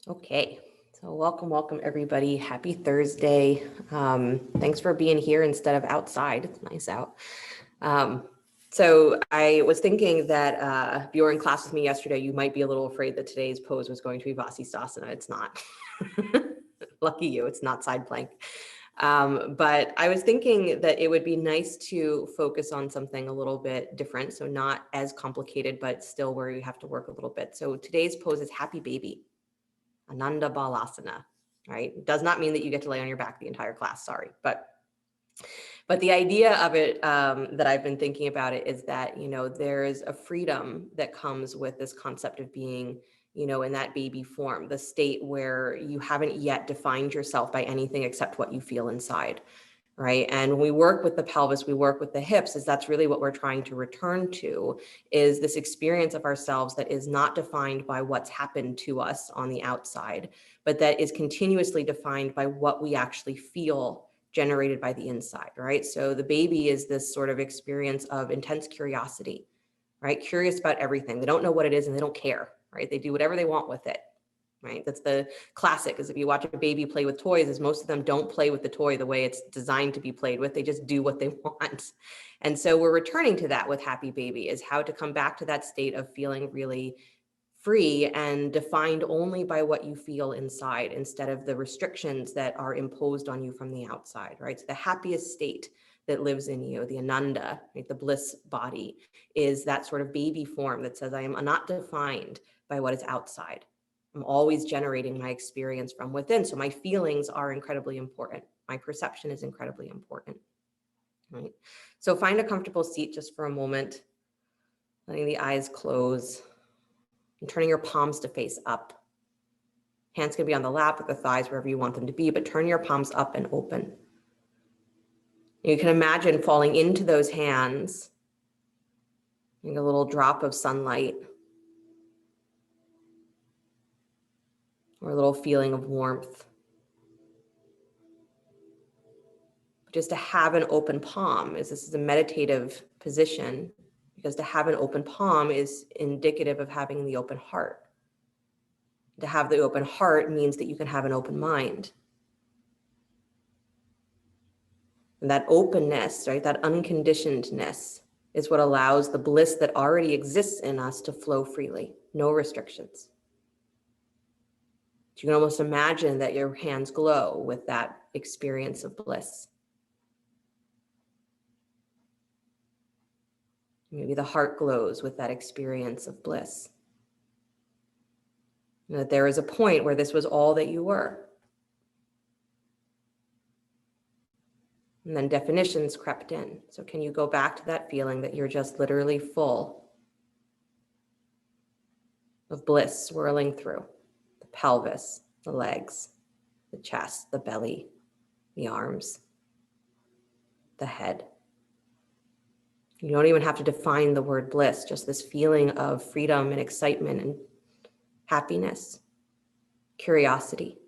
Okay, so welcome everybody. Happy Thursday. Thanks for being here instead of outside. It's nice out. So I was thinking that if you were in class with me yesterday, you might be a little afraid that today's pose was going to be Vasisthasana. It's not. Lucky you, it's not side plank. But I was thinking that it would be nice to focus on something a little bit different. So not as complicated, but still where you have to work a little bit. So today's pose is Happy Baby. Ananda Balasana, right? It does not mean that you get to lay on your back the entire class, sorry. But the idea of it that I've been thinking about it is that, there's a freedom that comes with this concept of being, in that baby form, the state where you haven't yet defined yourself by anything except what you feel inside. Right. And when we work with the pelvis, we work with the hips, is that's really what we're trying to return to, is this experience of ourselves that is not defined by what's happened to us on the outside, but that is continuously defined by what we actually feel generated by the inside. Right. So the baby is this sort of experience of intense curiosity, right? Curious about everything. They don't know what it is and they don't care. Right. They do whatever they want with it. Right. That's the classic, is if you watch a baby play with toys, is most of them don't play with the toy the way it's designed to be played with. They just do what they want. And so we're returning to that with Happy Baby, is how to come back to that state of feeling really free and defined only by what you feel inside, instead of the restrictions that are imposed on you from the outside, right? So the happiest state that lives in you, the Ananda, right, the bliss body, is that sort of baby form that says, I am not defined by what is outside. I'm always generating my experience from within. So my feelings are incredibly important. My perception is incredibly important, right? So find a comfortable seat just for a moment, letting the eyes close and turning your palms to face up. Hands can be on the lap, with the thighs, wherever you want them to be, but turn your palms up and open. You can imagine falling into those hands, like a little drop of sunlight, or a little feeling of warmth. Just to have an open palm, this is a meditative position, because to have an open palm is indicative of having the open heart. To have the open heart means that you can have an open mind. And that openness, right, that unconditionedness, is what allows the bliss that already exists in us to flow freely, no restrictions. You can almost imagine that your hands glow with that experience of bliss. Maybe the heart glows with that experience of bliss. And that there is a point where this was all that you were. And then definitions crept in. So can you go back to that feeling that you're just literally full of bliss swirling through the pelvis, the legs, the chest, the belly, the arms, the head. You don't even have to define the word bliss, just this feeling of freedom and excitement and happiness, curiosity.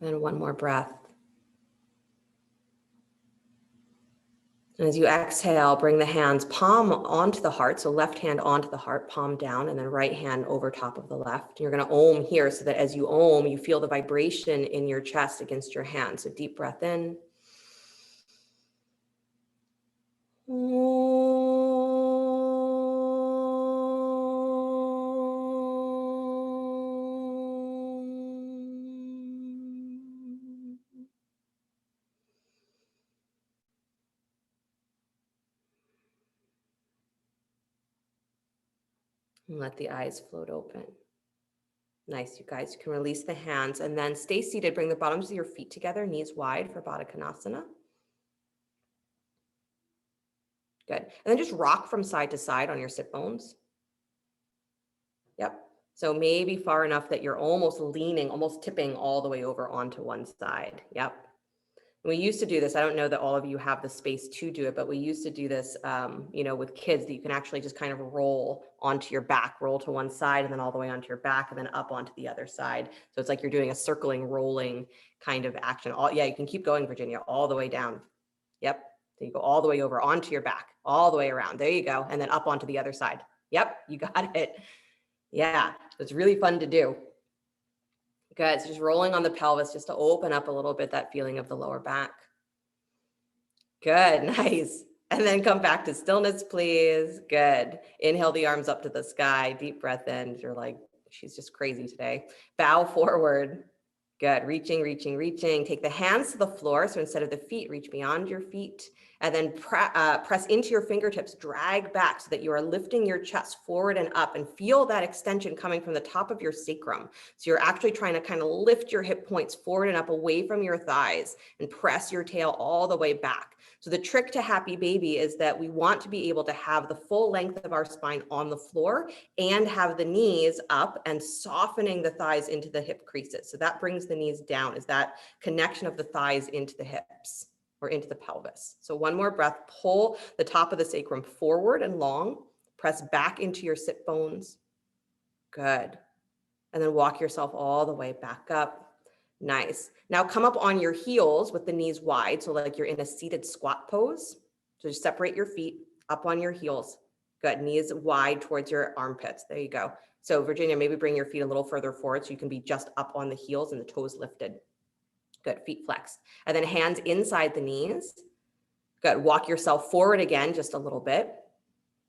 And one more breath. And as you exhale, bring the hands palm onto the heart. So left hand onto the heart, palm down, and then right hand over top of the left. You're going to om here, so that as you om, you feel the vibration in your chest against your hand. So deep breath in. And let the eyes float open. Nice, you guys. You can release the hands and then stay seated. Bring the bottoms of your feet together, knees wide for Baddha Konasana. Good. And then just rock from side to side on your sit bones. Yep. So maybe far enough that you're almost leaning, almost tipping all the way over onto one side. Yep. We used to do this. I don't know that all of you have the space to do it, but we used to do this, with kids, that you can actually just kind of roll onto your back, roll to one side and then all the way onto your back and then up onto the other side. So it's like you're doing a circling, rolling kind of action. You can keep going, Virginia, all the way down. Yep. So you go all the way over onto your back, all the way around. There you go. And then up onto the other side. Yep, you got it. Yeah, it's really fun to do. Good. So just rolling on the pelvis just to open up a little bit, that feeling of the lower back. Good, nice. And then come back to stillness, please. Good. Inhale the arms up to the sky. Deep breath in. You're like, she's just crazy today. Bow forward. Good. Reaching, reaching, reaching. Take the hands to the floor. So instead of the feet, reach beyond your feet. And then press into your fingertips. Drag back so that you are lifting your chest forward and up, and feel that extension coming from the top of your sacrum. So you're actually trying to kind of lift your hip points forward and up away from your thighs and press your tail all the way back. So the trick to happy baby is that we want to be able to have the full length of our spine on the floor and have the knees up and softening the thighs into the hip creases. So that brings the knees down, is that connection of the thighs into the hips or into the pelvis. So one more breath, pull the top of the sacrum forward and long, press back into your sit bones. Good. And then walk yourself all the way back up. Nice. Now come up on your heels with the knees wide. So like you're in a seated squat pose. So just separate your feet up on your heels. Good. Knees wide towards your armpits. There you go. So Virginia, maybe bring your feet a little further forward so you can be just up on the heels and the toes lifted. Good. Feet flexed. And then hands inside the knees. Good. Walk yourself forward again just a little bit.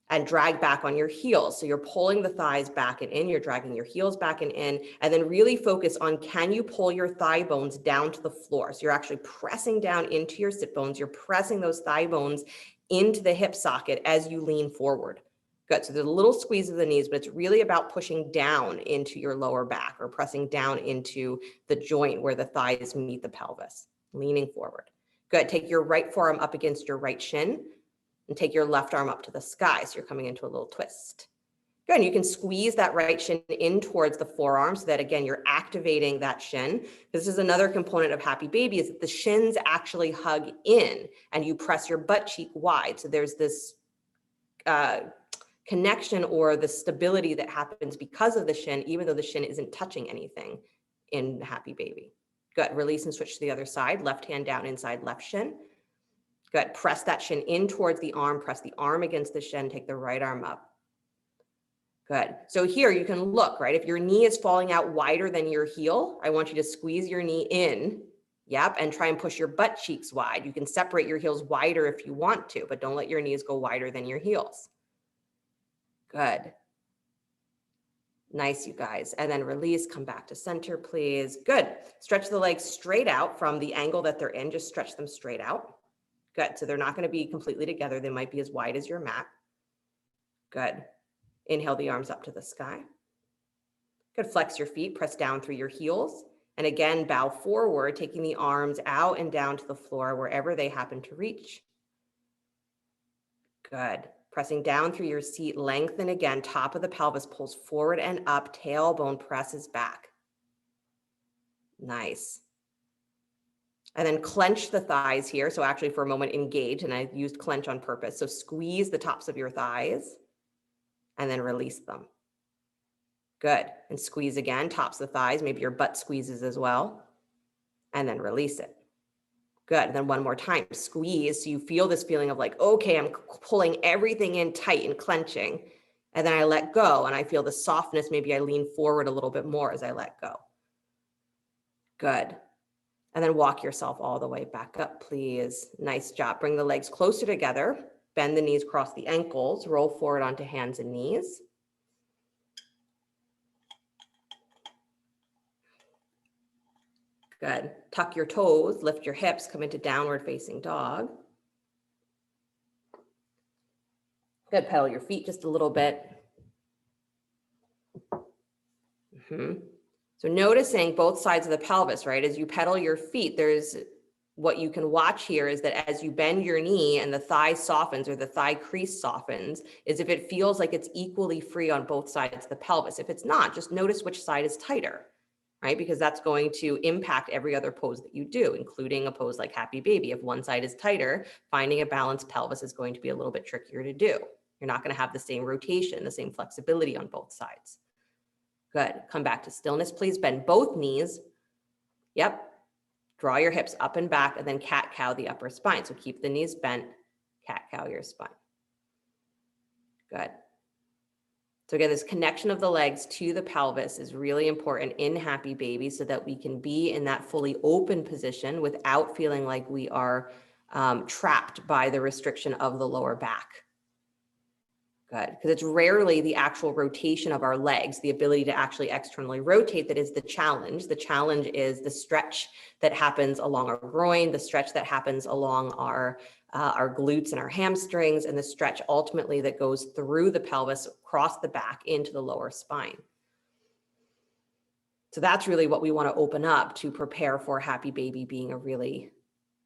And drag back on your heels. So you're pulling the thighs back and in, you're dragging your heels back and in, and then really focus on, can you pull your thigh bones down to the floor? So you're actually pressing down into your sit bones. You're pressing those thigh bones into the hip socket as you lean forward. Good. So there's a little squeeze of the knees, but it's really about pushing down into your lower back or pressing down into the joint where the thighs meet the pelvis, leaning forward. Good. Take your right forearm up against your right shin, and take your left arm up to the sky. So you're coming into a little twist. Good. And you can squeeze that right shin in towards the forearm so that, again, you're activating that shin. This is another component of happy baby, is that the shins actually hug in and you press your butt cheek wide. So there's this connection or the stability that happens because of the shin, even though the shin isn't touching anything in happy baby. Good. Release and switch to the other side. Left hand down inside left shin. Good. Press that shin in towards the arm. Press the arm against the shin. Take the right arm up. Good. So here you can look, right? If your knee is falling out wider than your heel, I want you to squeeze your knee in. Yep. And try and push your butt cheeks wide. You can separate your heels wider if you want to, but don't let your knees go wider than your heels. Good. Nice, you guys. And then release, come back to center, please. Good. Stretch the legs straight out from the angle that they're in. Just stretch them straight out. Good. So they're not going to be completely together. They might be as wide as your mat. Good. Inhale the arms up to the sky. Good. Flex your feet, press down through your heels. And again, bow forward, taking the arms out and down to the floor wherever they happen to reach. Good. Pressing down through your seat, lengthen again. Top of the pelvis pulls forward and up. Tailbone presses back. Nice. And then clench the thighs here. So actually for a moment, engage, and I used clench on purpose. So squeeze the tops of your thighs and then release them. Good. And squeeze again, tops of the thighs. Maybe your butt squeezes as well. And then release it. Good. And then one more time, squeeze. So you feel this feeling of like, okay, I'm pulling everything in tight and clenching. And then I let go and I feel the softness. Maybe I lean forward a little bit more as I let go. Good. And then walk yourself all the way back up, please. Nice job. Bring the legs closer together. Bend the knees, cross the ankles. Roll forward onto hands and knees. Good. Tuck your toes, lift your hips, come into downward facing dog. Good. Pedal your feet just a little bit. So noticing both sides of the pelvis, right? As you pedal your feet, there's what you can watch here is that as you bend your knee and the thigh softens or the thigh crease softens, is if it feels like it's equally free on both sides of the pelvis. If it's not, just notice which side is tighter, right? Because that's going to impact every other pose that you do, including a pose like happy baby. If one side is tighter, finding a balanced pelvis is going to be a little bit trickier to do. You're not going to have the same rotation, the same flexibility on both sides. Good. Come back to stillness, please. Bend both knees. Yep. Draw your hips up and back and then cat-cow the upper spine. So keep the knees bent. cat-cow your spine. Good. So again, this connection of the legs to the pelvis is really important in happy baby so that we can be in that fully open position without feeling like we are trapped by the restriction of the lower back. Good, because it's rarely the actual rotation of our legs, the ability to actually externally rotate that is the challenge. The challenge is the stretch that happens along our groin, the stretch that happens along our glutes and our hamstrings, and the stretch ultimately that goes through the pelvis, across the back into the lower spine. So that's really what we want to open up to prepare for happy baby being a really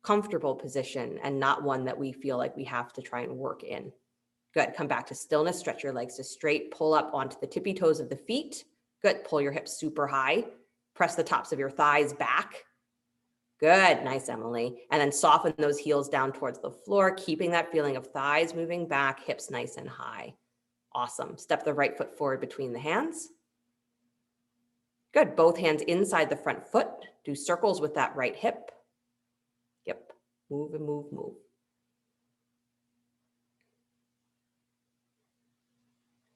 comfortable position and not one that we feel like we have to try and work in. Good. Come back to stillness. Stretch your legs to straight. Pull up onto the tippy toes of the feet. Good. Pull your hips super high. Press the tops of your thighs back. Good. Nice, Emily. And then soften those heels down towards the floor, keeping that feeling of thighs moving back, hips nice and high. Awesome. Step the right foot forward between the hands. Good. Both hands inside the front foot. Do circles with that right hip. Yep. Move and move, move.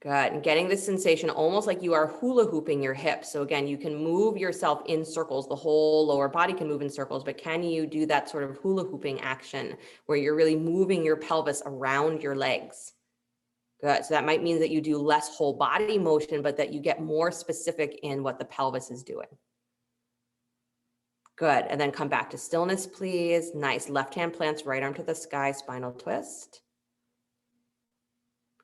Good. And getting this sensation almost like you are hula hooping your hips. So again, you can move yourself in circles. The whole lower body can move in circles, but can you do that sort of hula hooping action where you're really moving your pelvis around your legs? Good. So that might mean that you do less whole body motion, but that you get more specific in what the pelvis is doing. Good. And then come back to stillness, please. Nice. Left hand plants, right arm to the sky, spinal twist.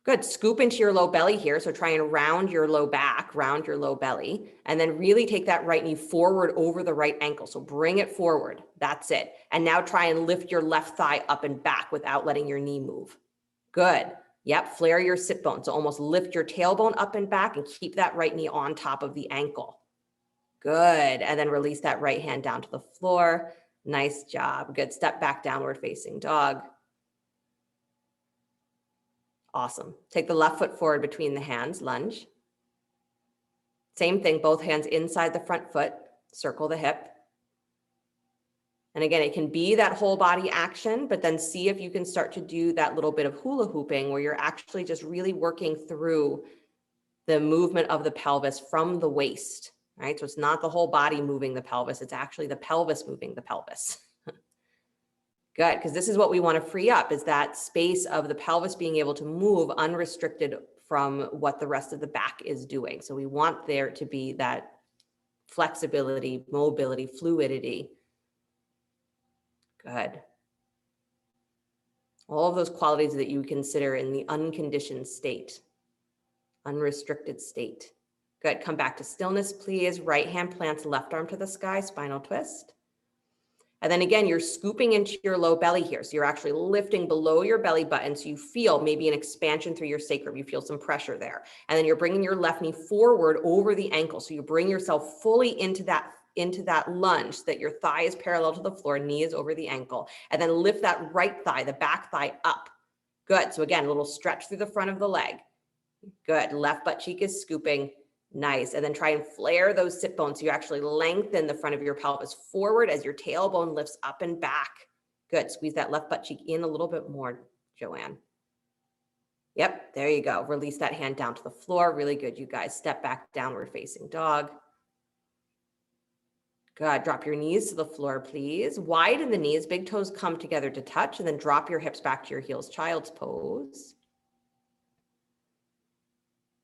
Good. Scoop into your low belly here. So try and round your low back, round your low belly, and then really take that right knee forward over the right ankle. So bring it forward. That's it. And now try and lift your left thigh up and back without letting your knee move. Good. Yep. Flare your sit bone. So almost lift your tailbone up and back and keep that right knee on top of the ankle. Good. And then release that right hand down to the floor. Nice job. Good. Step back, downward facing dog. Awesome. Take the left foot forward between the hands, lunge. Same thing, both hands inside the front foot, circle the hip. And again, it can be that whole body action, but then see if you can start to do that little bit of hula hooping where you're actually just really working through the movement of the pelvis from the waist, right? So it's not the whole body moving the pelvis, it's actually the pelvis moving the pelvis. Good, because this is what we want to free up, is that space of the pelvis being able to move unrestricted from what the rest of the back is doing. So we want there to be that flexibility, mobility, fluidity. Good. All of those qualities that you consider in the unconditioned state, unrestricted state. Good, come back to stillness, please. Right hand plants, left arm to the sky, spinal twist. And then again, you're scooping into your low belly here. So you're actually lifting below your belly button. So you feel maybe an expansion through your sacrum. You feel some pressure there. And then you're bringing your left knee forward over the ankle. So you bring yourself fully into that lunge so that your thigh is parallel to the floor, knee is over the ankle. And then lift that right thigh, the back thigh up. Good. So again, a little stretch through the front of the leg. Good. Left butt cheek is scooping. Nice. And then try and flare those sit bones. So you actually lengthen the front of your pelvis forward as your tailbone lifts up and back. Good. Squeeze that left butt cheek in a little bit more, Joanne. Yep. There you go. Release that hand down to the floor. Really good, you guys. Step back, downward facing dog. Good. Drop your knees to the floor, please. Widen the knees. Big toes come together to touch, and then drop your hips back to your heels. Child's pose.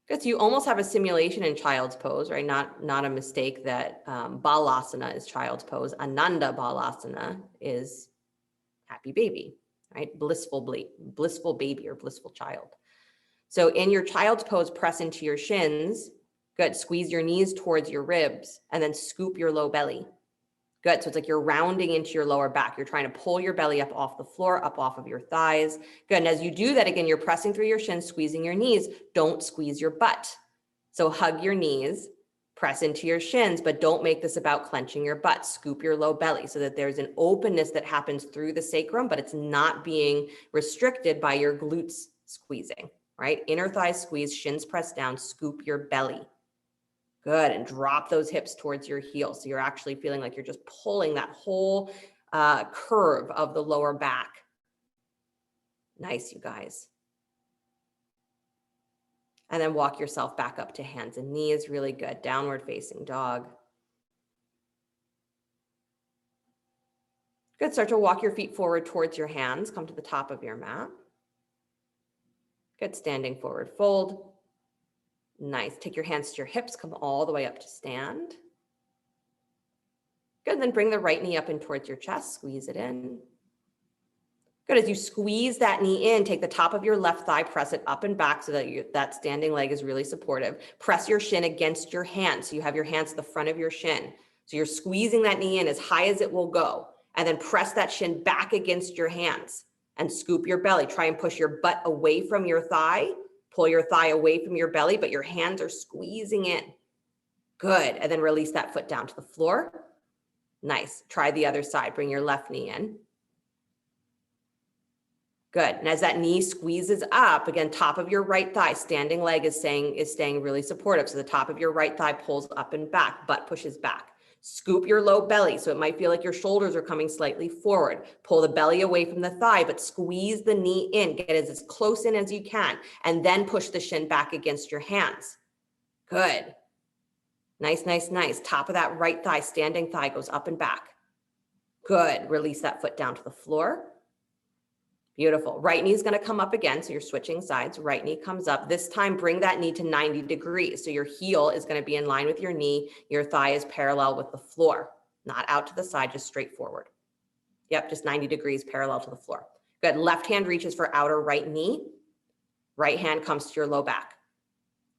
Good. So you almost have a simulation in child's pose, right? Not a mistake that Balasana is child's pose. Ananda Balasana is happy baby, right? Blissful baby or blissful child. So in your child's pose, press into your shins. Good. Squeeze your knees towards your ribs and then scoop your low belly. Good. So it's like you're rounding into your lower back. You're trying to pull your belly up off the floor, up off of your thighs. Good. And as you do that, again, you're pressing through your shins, squeezing your knees. Don't squeeze your butt. So hug your knees, press into your shins, but don't make this about clenching your butt. Scoop your low belly so that there's an openness that happens through the sacrum, but it's not being restricted by your glutes squeezing, right? Inner thighs squeeze, shins press down, scoop your belly. Good. And drop those hips towards your heels. So you're actually feeling like you're just pulling that whole curve of the lower back. Nice, you guys. And then walk yourself back up to hands and knees. Really good. Downward facing dog. Good. Start to walk your feet forward towards your hands. Come to the top of your mat. Good. Standing forward fold. Nice. Take your hands to your hips. Come all the way up to stand. Good. And then bring the right knee up and towards your chest. Squeeze it in. Good. As you squeeze that knee in, take the top of your left thigh, press it up and back so that that standing leg is really supportive. Press your shin against your hand. So you have your hands at the front of your shin. So you're squeezing that knee in as high as it will go. And then press that shin back against your hands and scoop your belly. Try and push your butt away from your thigh. Pull your thigh away from your belly, but your hands are squeezing in. Good. And then release that foot down to the floor. Nice. Try the other side. Bring your left knee in. Good. And as that knee squeezes up, again, top of your right thigh, standing leg is staying really supportive. So the top of your right thigh pulls up and back, butt pushes back. Scoop your low belly. So it might feel like your shoulders are coming slightly forward. Pull the belly away from the thigh, but squeeze the knee in. Get it as close in as you can. And then push the shin back against your hands. Good. Nice, nice, nice. Top of that right thigh, standing thigh goes up and back. Good. Release that foot down to the floor. Beautiful. Right knee is going to come up again. So you're switching sides. Right knee comes up. This time, bring that knee to 90 degrees. So your heel is going to be in line with your knee. Your thigh is parallel with the floor, not out to the side, just straight forward. Yep, just 90 degrees parallel to the floor. Good. Left hand reaches for outer right knee. Right hand comes to your low back.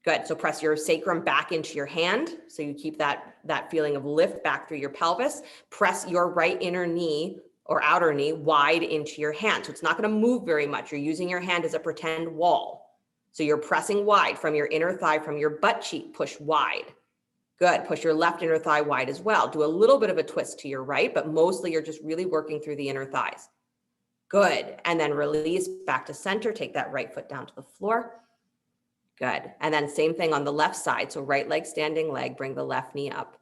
Good. So press your sacrum back into your hand. So you keep that feeling of lift back through your pelvis. Press your right inner knee or outer knee wide into your hand. So it's not going to move very much. You're using your hand as a pretend wall. So you're pressing wide from your inner thigh, from your butt cheek, push wide. Good. Push your left inner thigh wide as well. Do a little bit of a twist to your right, but mostly you're just really working through the inner thighs. Good. And then release back to center. Take that right foot down to the floor. Good. And then same thing on the left side. So right leg, standing leg, bring the left knee up.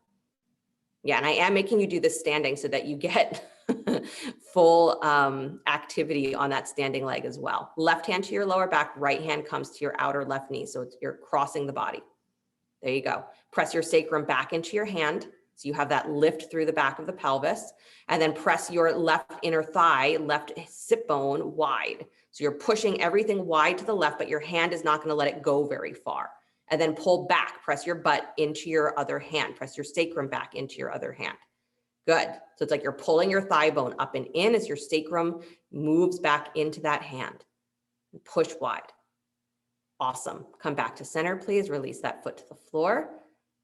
Yeah, and I am making you do this standing so that you get full activity on that standing leg as well. Left hand to your lower back, right hand comes to your outer left knee. So you're crossing the body. There you go. Press your sacrum back into your hand. So you have that lift through the back of the pelvis. And then press your left inner thigh, left sit bone wide. So you're pushing everything wide to the left, but your hand is not going to let it go very far. And then pull back, press your butt into your other hand, press your sacrum back into your other hand. Good. So it's like you're pulling your thigh bone up and in as your sacrum moves back into that hand. Push wide. Awesome. Come back to center, please. Release that foot to the floor.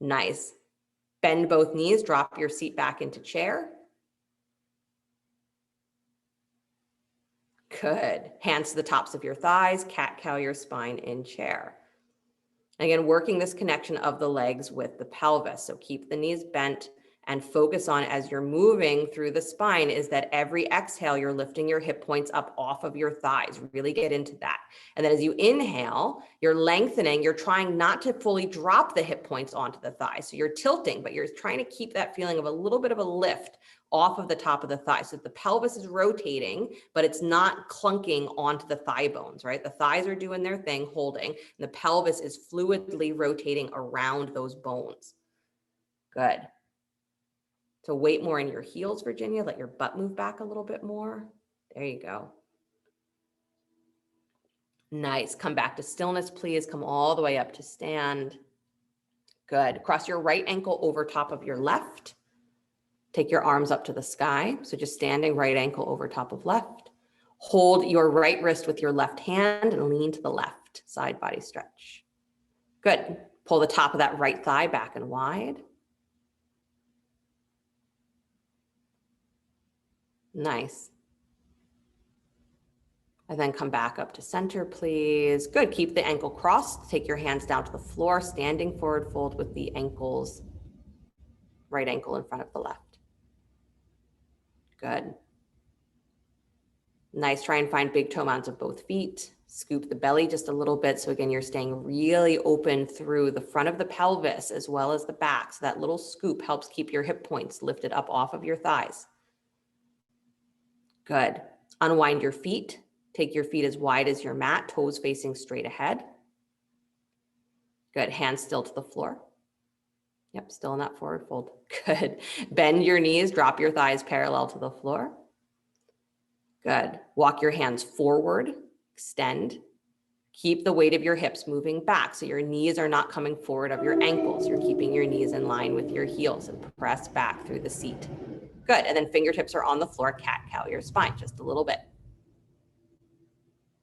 Nice. Bend both knees, drop your seat back into chair. Good. Hands to the tops of your thighs, cat-cow your spine in chair. Again, working this connection of the legs with the pelvis. So keep the knees bent and focus on as you're moving through the spine is that every exhale, you're lifting your hip points up off of your thighs. Really get into that. And then as you inhale, you're lengthening, you're trying not to fully drop the hip points onto the thighs. So you're tilting, but you're trying to keep that feeling of a little bit of a lift off of the top of the thigh. So the pelvis is rotating, but it's not clunking onto the thigh bones, right? The thighs are doing their thing, holding, and the pelvis is fluidly rotating around those bones. Good. So weight more in your heels, Virginia. Let your butt move back a little bit more. There you go. Nice. Come back to stillness, please. Come all the way up to stand. Good. Cross your right ankle over top of your left. Take your arms up to the sky. So just standing, right ankle over top of left. Hold your right wrist with your left hand and lean to the left. Side body stretch. Good. Pull the top of that right thigh back and wide. Nice. And then come back up to center, please. Good. Keep the ankle crossed. Take your hands down to the floor, standing forward fold with the ankles, right ankle in front of the left. Good. Nice. Try and find big toe mounds of both feet. Scoop the belly just a little bit. So again, you're staying really open through the front of the pelvis as well as the back. So that little scoop helps keep your hip points lifted up off of your thighs. Good. Unwind your feet. Take your feet as wide as your mat, toes facing straight ahead. Good, hands still to the floor. Yep, still in that forward fold. Good. Bend your knees, drop your thighs parallel to the floor. Good. Walk your hands forward, extend. Keep the weight of your hips moving back so your knees are not coming forward of your ankles. You're keeping your knees in line with your heels and press back through the seat. Good. And then fingertips are on the floor, cat-cow your spine, just a little bit.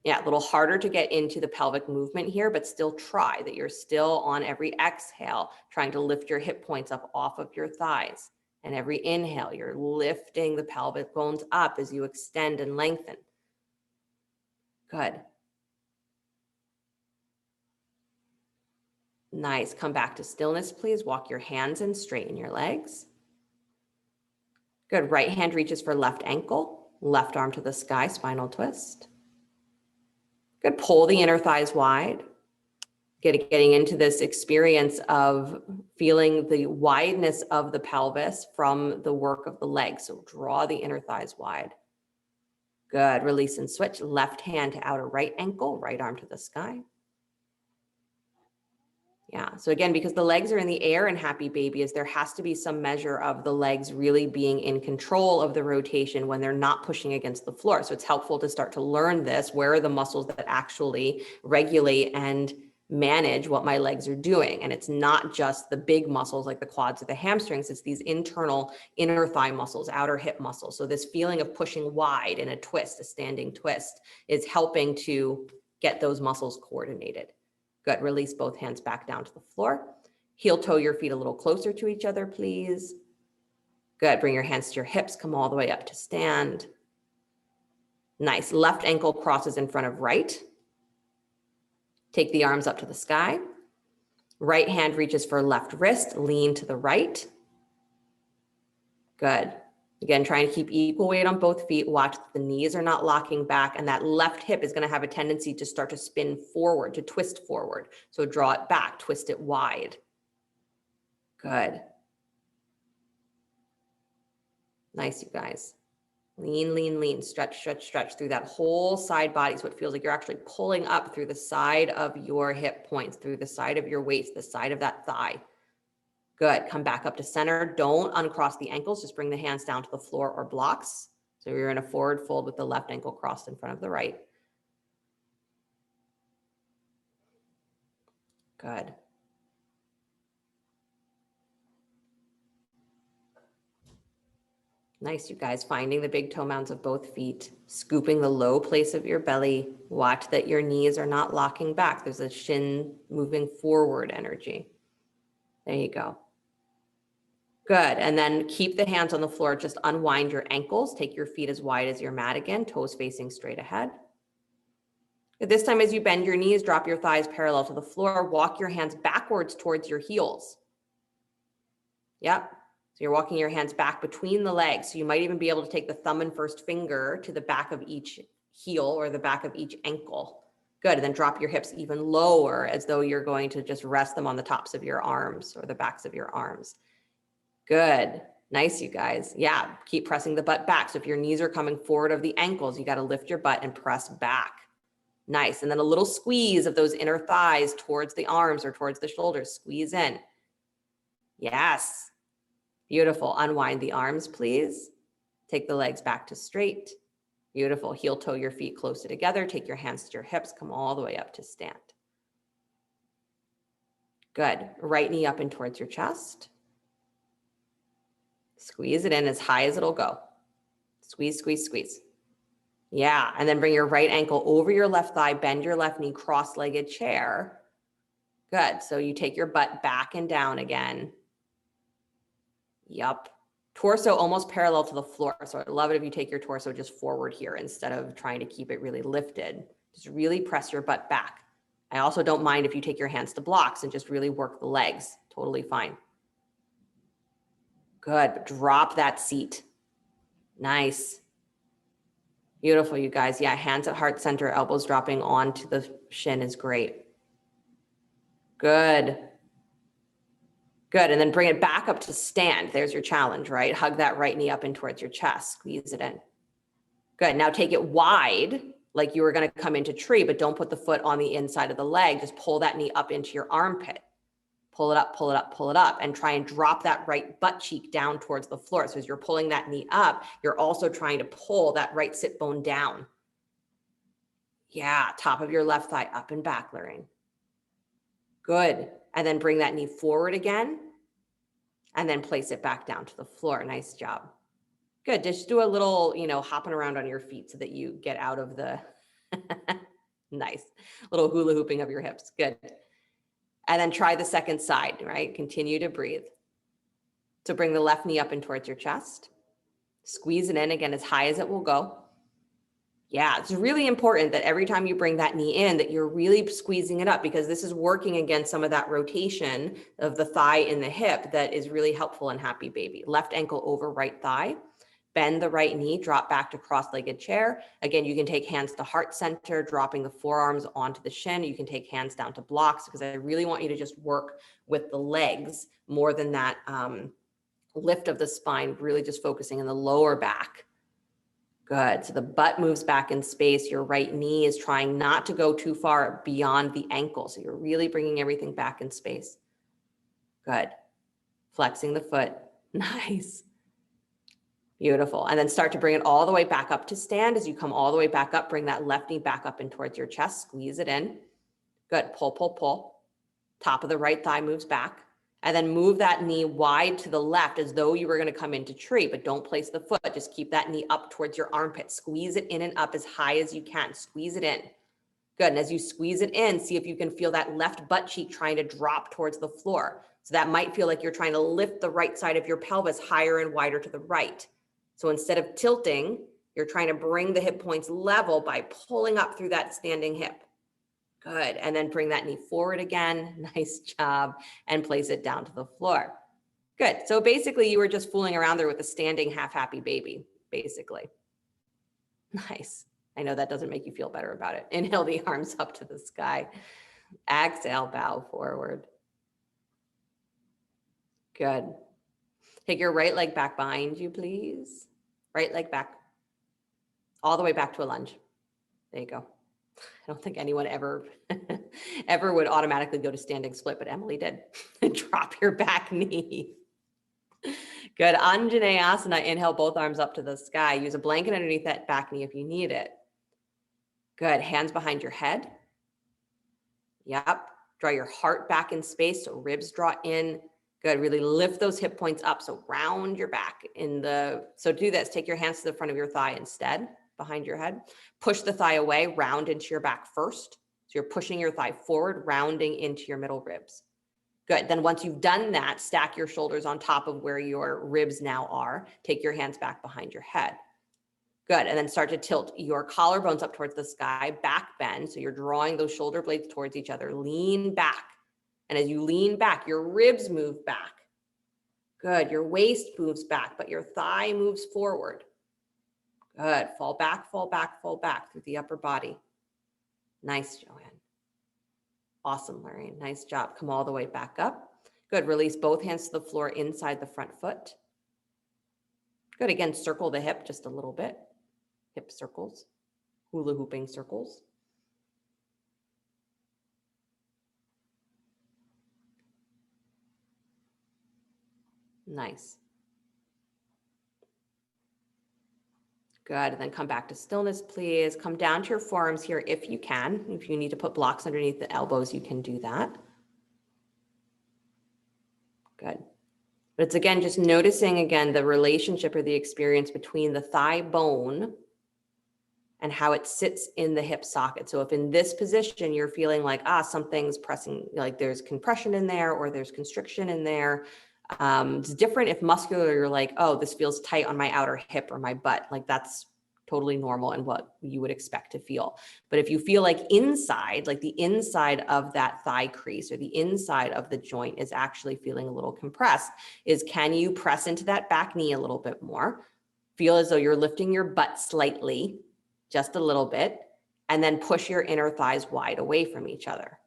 Yeah, a little harder to get into the pelvic movement here, but still try that you're still on every exhale, trying to lift your hip points up off of your thighs. And every inhale, you're lifting the pelvic bones up as you extend and lengthen. Good. Nice. Come back to stillness, please. Walk your hands in, straighten your legs. Good. Right hand reaches for left ankle, left arm to the sky, spinal twist. Good. Pull the inner thighs wide. Getting into this experience of feeling the wideness of the pelvis from the work of the legs. So draw the inner thighs wide. Good. Release and switch. Left hand to outer right ankle, right arm to the sky. Yeah. So again, because the legs are in the air in Happy Baby, there has to be some measure of the legs really being in control of the rotation when they're not pushing against the floor. So it's helpful to start to learn this. Where are the muscles that actually regulate and manage what my legs are doing? And it's not just the big muscles like the quads or the hamstrings. It's these internal inner thigh muscles, outer hip muscles. So this feeling of pushing wide in a twist, a standing twist, is helping to get those muscles coordinated. Good. Release both hands back down to the floor. Heel toe your feet a little closer to each other, please. Good. Bring your hands to your hips. Come all the way up to stand. Nice. Left ankle crosses in front of right. Take the arms up to the sky. Right hand reaches for left wrist. Lean to the right. Good. Again, trying to keep equal weight on both feet. Watch that the knees are not locking back, and that left hip is going to have a tendency to start to spin forward, to twist forward. So draw it back, twist it wide. Good. Nice, you guys. Lean, lean, lean. Stretch, stretch, stretch through that whole side body. So it feels like you're actually pulling up through the side of your hip points, through the side of your waist, the side of that thigh. Good. Come back up to center. Don't uncross the ankles. Just bring the hands down to the floor or blocks. So you're in a forward fold with the left ankle crossed in front of the right. Good. Nice, you guys. Finding the big toe mounds of both feet, scooping the low place of your belly. Watch that your knees are not locking back. There's a shin moving forward energy. There you go. Good. And then keep the hands on the floor. Just unwind your ankles. Take your feet as wide as your mat again, toes facing straight ahead. This time, as you bend your knees, drop your thighs parallel to the floor. Walk your hands backwards towards your heels. Yep. So you're walking your hands back between the legs. So you might even be able to take the thumb and first finger to the back of each heel or the back of each ankle. Good. And then drop your hips even lower as though you're going to just rest them on the tops of your arms or the backs of your arms. Good. Nice, you guys. Yeah. Keep pressing the butt back. So if your knees are coming forward of the ankles, you got to lift your butt and press back. Nice. And then a little squeeze of those inner thighs towards the arms or towards the shoulders. Squeeze in. Yes. Beautiful. Unwind the arms, please. Take the legs back to straight. Beautiful. Heel toe your feet closer together. Take your hands to your hips. Come all the way up to stand. Good. Right knee up and towards your chest. Squeeze it in as high as it'll go. Squeeze, squeeze, squeeze. Yeah. And then bring your right ankle over your left thigh, bend your left knee, cross-legged chair. Good. So you take your butt back and down again. Yup. Torso almost parallel to the floor. So I love it if you take your torso just forward here instead of trying to keep it really lifted. Just really press your butt back. I also don't mind if you take your hands to blocks and just really work the legs. Totally fine. Good. Drop that seat. Nice. Beautiful, you guys. Yeah, hands at heart center, elbows dropping onto the shin is great. Good. Good. And then bring it back up to stand. There's your challenge, right? Hug that right knee up in towards your chest. Squeeze it in. Good. Now take it wide. like you were going to come into tree, but don't put the foot on the inside of the leg. Just pull that knee up into your armpit. Pull it up, pull it up, pull it up, and try and drop that right butt cheek down towards the floor. So as you're pulling that knee up, you're also trying to pull that right sit bone down. Yeah, top of your left thigh up and back, Lorraine. Good. And then bring that knee forward again, and then place it back down to the floor. Nice job. Good. Just do a little, hopping around on your feet so that you get out of the nice little hula hooping of your hips. Good. And then try the second side, right? Continue to breathe. So bring the left knee up and towards your chest. Squeeze it in again as high as it will go. Yeah, it's really important that every time you bring that knee in, that you're really squeezing it up, because this is working against some of that rotation of the thigh in the hip that is really helpful in Happy Baby. Left ankle over right thigh. Bend the right knee, drop back to cross-legged chair. Again, you can take hands to heart center, dropping the forearms onto the shin. You can take hands down to blocks, because I really want you to just work with the legs more than that lift of the spine, really just focusing on the lower back. Good. So the butt moves back in space. Your right knee is trying not to go too far beyond the ankle. So you're really bringing everything back in space. Good. Flexing the foot. Nice. Beautiful. And then start to bring it all the way back up to stand. As you come all the way back up, bring that left knee back up and towards your chest. Squeeze it in. Good. Pull, pull, pull. Top of the right thigh moves back. And then move that knee wide to the left as though you were going to come into tree, but don't place the foot. Just keep that knee up towards your armpit. Squeeze it in and up as high as you can. Squeeze it in. Good. And as you squeeze it in, see if you can feel that left butt cheek trying to drop towards the floor. So that might feel like you're trying to lift the right side of your pelvis higher and wider to the right. So instead of tilting, you're trying to bring the hip points level by pulling up through that standing hip. Good. And then bring that knee forward again. Nice job. And place it down to the floor. Good. So basically you were just fooling around there with a standing half Happy Baby, basically. Nice. I know that doesn't make you feel better about it. Inhale the arms up to the sky. Exhale, bow forward. Good. Take your right leg back behind you, please. Right leg back. All the way back to a lunge. There you go. I don't think anyone ever would automatically go to standing split, but Emily did. Drop your back knee. Good. Anjaneyasana. Inhale both arms up to the sky. Use a blanket underneath that back knee if you need it. Good. Hands behind your head. Yep. Draw your heart back in space so ribs draw in. Good. Really lift those hip points up. So round your back so do this. Take your hands to the front of your thigh instead, behind your head. Push the thigh away, round into your back first. So you're pushing your thigh forward, rounding into your middle ribs. Good. Then once you've done that, stack your shoulders on top of where your ribs now are. Take your hands back behind your head. Good. And then start to tilt your collarbones up towards the sky, back bend. So you're drawing those shoulder blades towards each other. Lean back. And as you lean back, your ribs move back. Good. Your waist moves back, but your thigh moves forward. Good. Fall back, fall back, fall back through the upper body. Nice, Joanne. Awesome, Lorraine. Nice job. Come all the way back up. Good. Release both hands to the floor inside the front foot. Good. Again, circle the hip just a little bit. Hip circles, hula hooping circles. Nice. Good. And then come back to stillness, please. Come down to your forearms here if you can. If you need to put blocks underneath the elbows, you can do that. Good. But it's again, just noticing again the relationship or the experience between the thigh bone and how it sits in the hip socket. So if in this position, you're feeling like, something's pressing, like there's compression in there or there's constriction in there. It's different if muscular, you're like, oh, this feels tight on my outer hip or my butt. Like that's totally normal and what you would expect to feel. But if you feel like inside, like the inside of that thigh crease or the inside of the joint is actually feeling a little compressed, can you press into that back knee a little bit more? Feel as though you're lifting your butt slightly, just a little bit, and then push your inner thighs wide away from each other.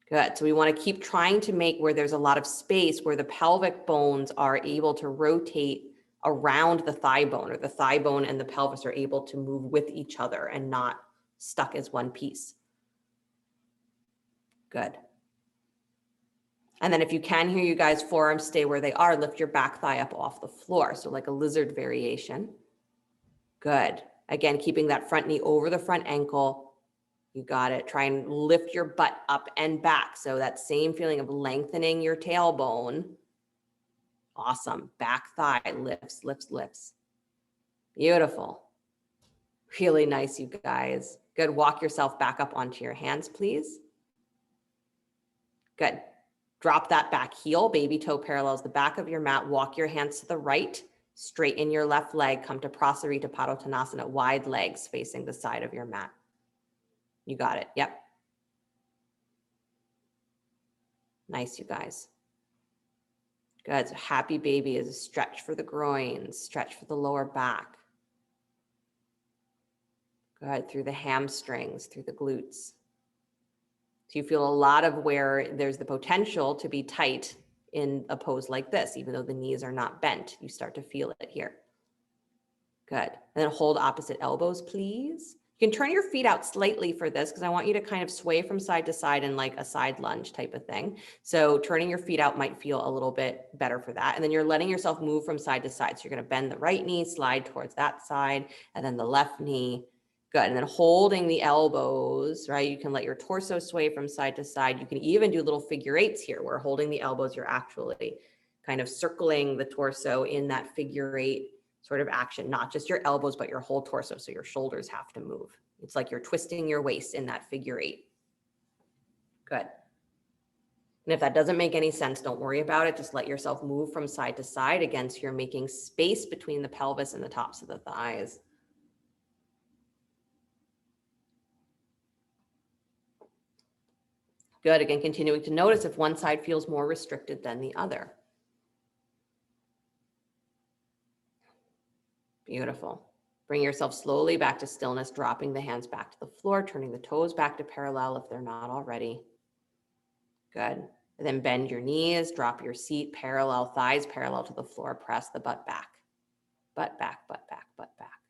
Good. So we want to keep trying to make where there's a lot of space where the pelvic bones are able to rotate around the thigh bone, or the thigh bone and the pelvis are able to move with each other and not stuck as one piece. Good. And then if you can hear you guys, forearms stay where they are, lift your back thigh up off the floor. So like a lizard variation. Good. Again, keeping that front knee over the front ankle. You got it. Try and lift your butt up and back. So that same feeling of lengthening your tailbone. Awesome. Back thigh lifts, lifts, lifts. Beautiful. Really nice, you guys. Good. Walk yourself back up onto your hands, please. Good. Drop that back heel. Baby toe parallels the back of your mat. Walk your hands to the right. Straighten your left leg. Come to Prasarita Padottanasana. Wide legs facing the side of your mat. You got it. Yep. Nice, you guys. Good. So happy baby is a stretch for the groins, stretch for the lower back. Good. Through the hamstrings, through the glutes. So you feel a lot of where there's the potential to be tight in a pose like this, even though the knees are not bent. You start to feel it here. Good. And then hold opposite elbows, please. You can turn your feet out slightly for this because I want you to kind of sway from side to side in like a side lunge type of thing. So turning your feet out might feel a little bit better for that. And then you're letting yourself move from side to side. So you're going to bend the right knee, slide towards that side, and then the left knee. Good. And then holding the elbows, right? You can let your torso sway from side to side. You can even do little figure eights here where holding the elbows, you're actually kind of circling the torso in that figure eight sort of action, not just your elbows, but your whole torso. So your shoulders have to move. It's like you're twisting your waist in that figure eight. Good. And if that doesn't make any sense, don't worry about it. Just let yourself move from side to side. Again, so you're making space between the pelvis and the tops of the thighs. Good. Again, continuing to notice if one side feels more restricted than the other. Beautiful. Bring yourself slowly back to stillness, dropping the hands back to the floor, turning the toes back to parallel if they're not already. Good. And then bend your knees, drop your seat, parallel thighs, parallel to the floor, press the butt back. Butt back, butt back, butt back.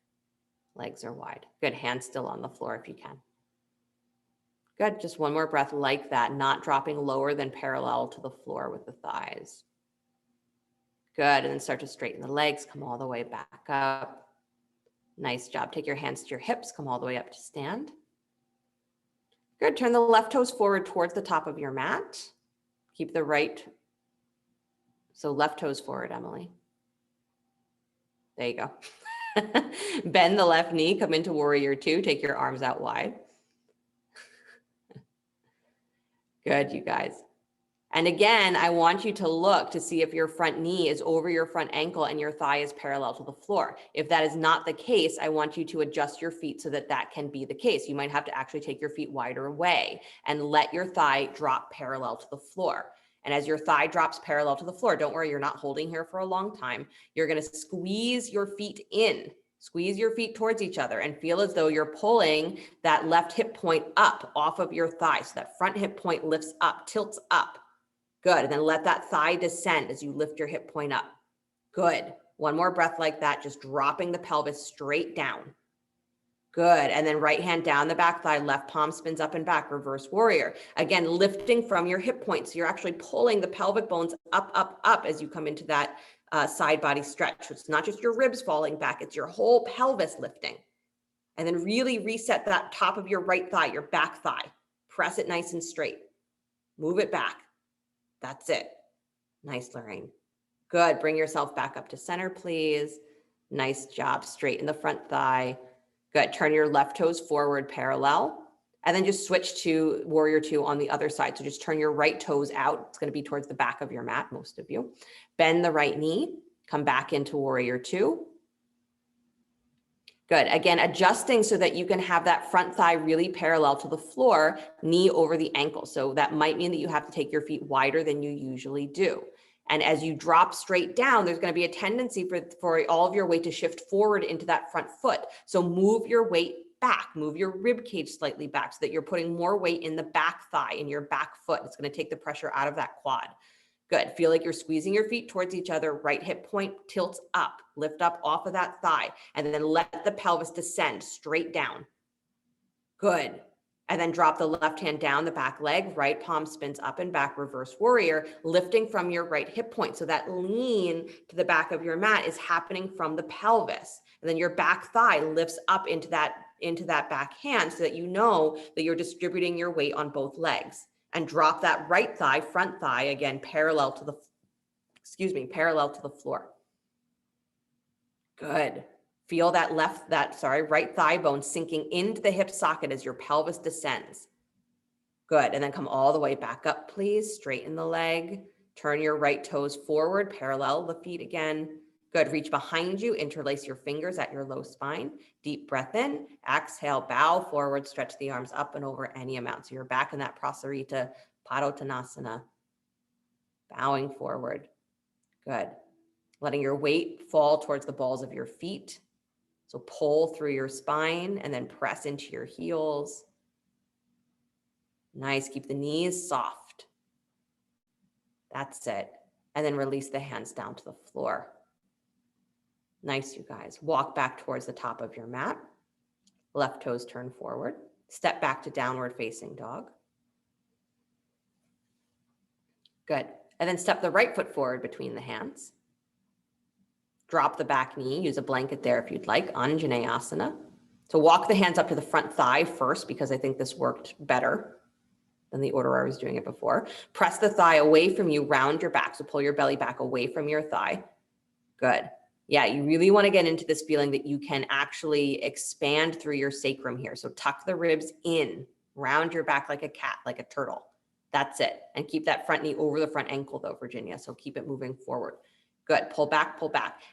Legs are wide. Good. Hands still on the floor if you can. Good. Just one more breath like that, not dropping lower than parallel to the floor with the thighs. Good. And then start to straighten the legs, come all the way back up. Nice job. Take your hands to your hips, come all the way up to stand. Good. Turn the left toes forward towards the top of your mat. Keep the right. So left toes forward, Emily. There you go. Bend the left knee, come into warrior two. Take your arms out wide. Good, you guys. And again, I want you to look to see if your front knee is over your front ankle and your thigh is parallel to the floor. If that is not the case, I want you to adjust your feet so that that can be the case. You might have to actually take your feet wider away and let your thigh drop parallel to the floor. And as your thigh drops parallel to the floor, don't worry, you're not holding here for a long time. You're going to squeeze your feet in. Squeeze your feet towards each other and feel as though you're pulling that left hip point up off of your thigh. So that front hip point lifts up, tilts up. Good. And then let that thigh descend as you lift your hip point up. Good. One more breath like that, just dropping the pelvis straight down. Good. And then right hand down the back thigh, left palm spins up and back, reverse warrior. Again, lifting from your hip point. So you're actually pulling the pelvic bones up, up, up as you come into that side body stretch. It's not just your ribs falling back, it's your whole pelvis lifting. And then really reset that top of your right thigh, your back thigh. Press it nice and straight. Move it back. That's it. Nice, Lorraine. Good. Bring yourself back up to center, please. Nice job. Straighten the front thigh. Good. Turn your left toes forward parallel. And then just switch to warrior two on the other side. So just turn your right toes out. It's going to be towards the back of your mat, most of you. Bend the right knee. Come back into warrior two. Good. Again, adjusting so that you can have that front thigh really parallel to the floor, knee over the ankle. So that might mean that you have to take your feet wider than you usually do. And as you drop straight down, there's going to be a tendency for all of your weight to shift forward into that front foot. So move your weight back, move your rib cage slightly back so that you're putting more weight in the back thigh, in your back foot. It's going to take the pressure out of that quad. Good. Feel like you're squeezing your feet towards each other. Right hip point tilts up. Lift up off of that thigh. And then let the pelvis descend straight down. Good. And then drop the left hand down the back leg. Right palm spins up and back, reverse warrior, lifting from your right hip point. So that lean to the back of your mat is happening from the pelvis. And then your back thigh lifts up into that back hand so that you know that you're distributing your weight on both legs. And drop that right thigh, front thigh, again, parallel to the floor. Good. Feel that right thigh bone sinking into the hip socket as your pelvis descends. Good. And then come all the way back up, please. Straighten the leg. Turn your right toes forward, parallel the feet again. Good. Reach behind you. Interlace your fingers at your low spine. Deep breath in. Exhale, bow forward. Stretch the arms up and over any amount. So you're back in that Prasarita Padottanasana. Bowing forward. Good. Letting your weight fall towards the balls of your feet. So pull through your spine and then press into your heels. Nice. Keep the knees soft. That's it. And then release the hands down to the floor. Nice, you guys. Walk back towards the top of your mat. Left toes turn forward. Step back to downward facing dog. Good. And then step the right foot forward between the hands. Drop the back knee. Use a blanket there if you'd like. Anjaneyasana. So walk the hands up to the front thigh first because I think this worked better than the order I was doing it before. Press the thigh away from you, round your back. So pull your belly back away from your thigh. Good. Yeah, you really want to get into this feeling that you can actually expand through your sacrum here. So tuck the ribs in, round your back like a cat, like a turtle. That's it. And keep that front knee over the front ankle though, Virginia. So keep it moving forward. Good. Pull back,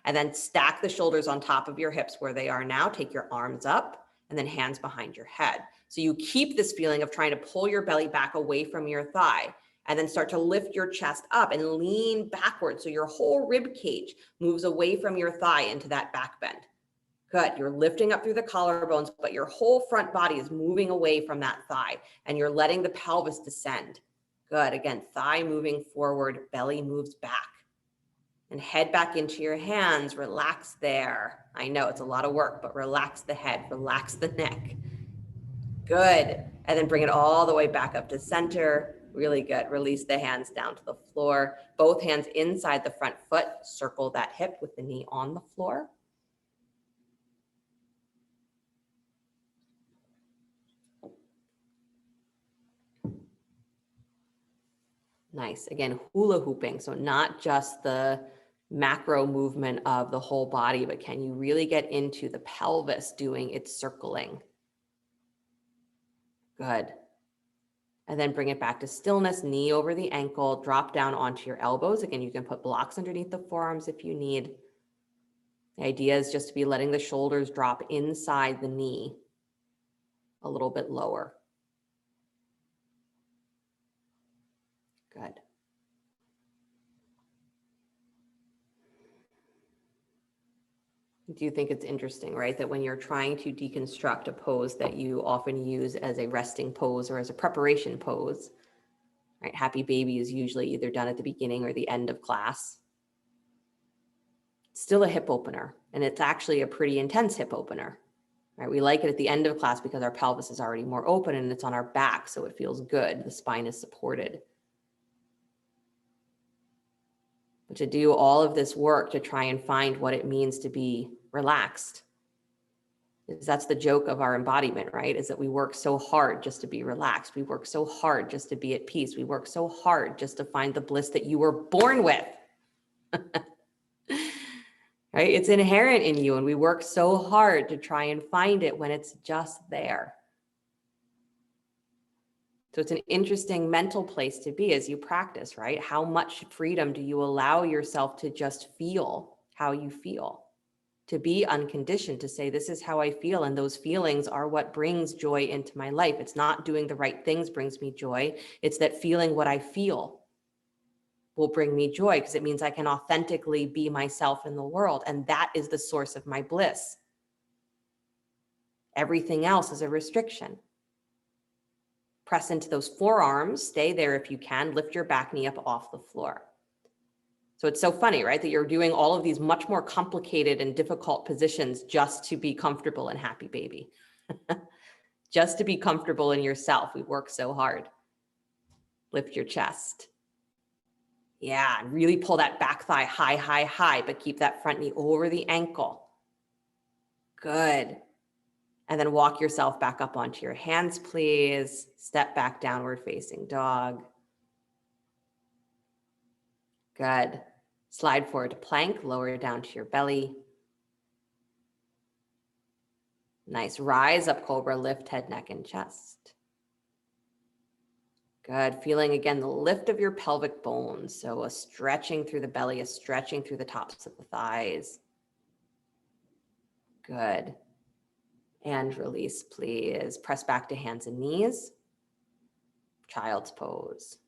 and then stack the shoulders on top of your hips where they are now. Take your arms up and then hands behind your head. So you keep this feeling of trying to pull your belly back away from your thigh and then start to lift your chest up and lean backwards. So your whole rib cage moves away from your thigh into that back bend. Good. You're lifting up through the collarbones, but your whole front body is moving away from that thigh and you're letting the pelvis descend. Good. Again, thigh moving forward, belly moves back. And head back into your hands, relax there. I know it's a lot of work, but relax the head, relax the neck. Good. And then bring it all the way back up to center. Really good. Release the hands down to the floor. Both hands inside the front foot. Circle that hip with the knee on the floor. Nice. Again, hula hooping. So not just the macro movement of the whole body, but can you really get into the pelvis doing its circling? Good. And then bring it back to stillness, knee over the ankle, drop down onto your elbows. Again, you can put blocks underneath the forearms if you need. The idea is just to be letting the shoulders drop inside the knee a little bit lower. Good. Do you think it's interesting, right? That when you're trying to deconstruct a pose that you often use as a resting pose or as a preparation pose, right? Happy baby is usually either done at the beginning or the end of class. It's still a hip opener, and it's actually a pretty intense hip opener, right? We like it at the end of class because our pelvis is already more open and it's on our back, so it feels good. The spine is supported. But to do all of this work to try and find what it means to be relaxed, is that's the joke of our embodiment, right? Is that we work so hard just to be relaxed. We work so hard just to be at peace. We work so hard just to find the bliss that you were born with. Right? It's inherent in you, and we work so hard to try and find it when it's just there. So it's an interesting mental place to be as you practice, right? How much freedom do you allow yourself to just feel how you feel? To be unconditioned, to say, this is how I feel, and those feelings are what brings joy into my life. It's not doing the right things brings me joy. It's that feeling what I feel will bring me joy because it means I can authentically be myself in the world. And that is the source of my bliss. Everything else is a restriction. Press into those forearms. Stay there if you can. Lift your back knee up off the floor. So it's so funny, right? That you're doing all of these much more complicated and difficult positions just to be comfortable and happy, baby. Just to be comfortable in yourself. We work so hard. Lift your chest. Yeah, and really pull that back thigh high, high, high, but keep that front knee over the ankle. Good. And then walk yourself back up onto your hands, please. Step back, downward facing dog. Good. Slide forward to plank, lower down to your belly. Nice. Rise up, cobra, lift head, neck, and chest. Good. Feeling again the lift of your pelvic bones. So a stretching through the belly, a stretching through the tops of the thighs. Good. And release, please. Press back to hands and knees. Child's pose.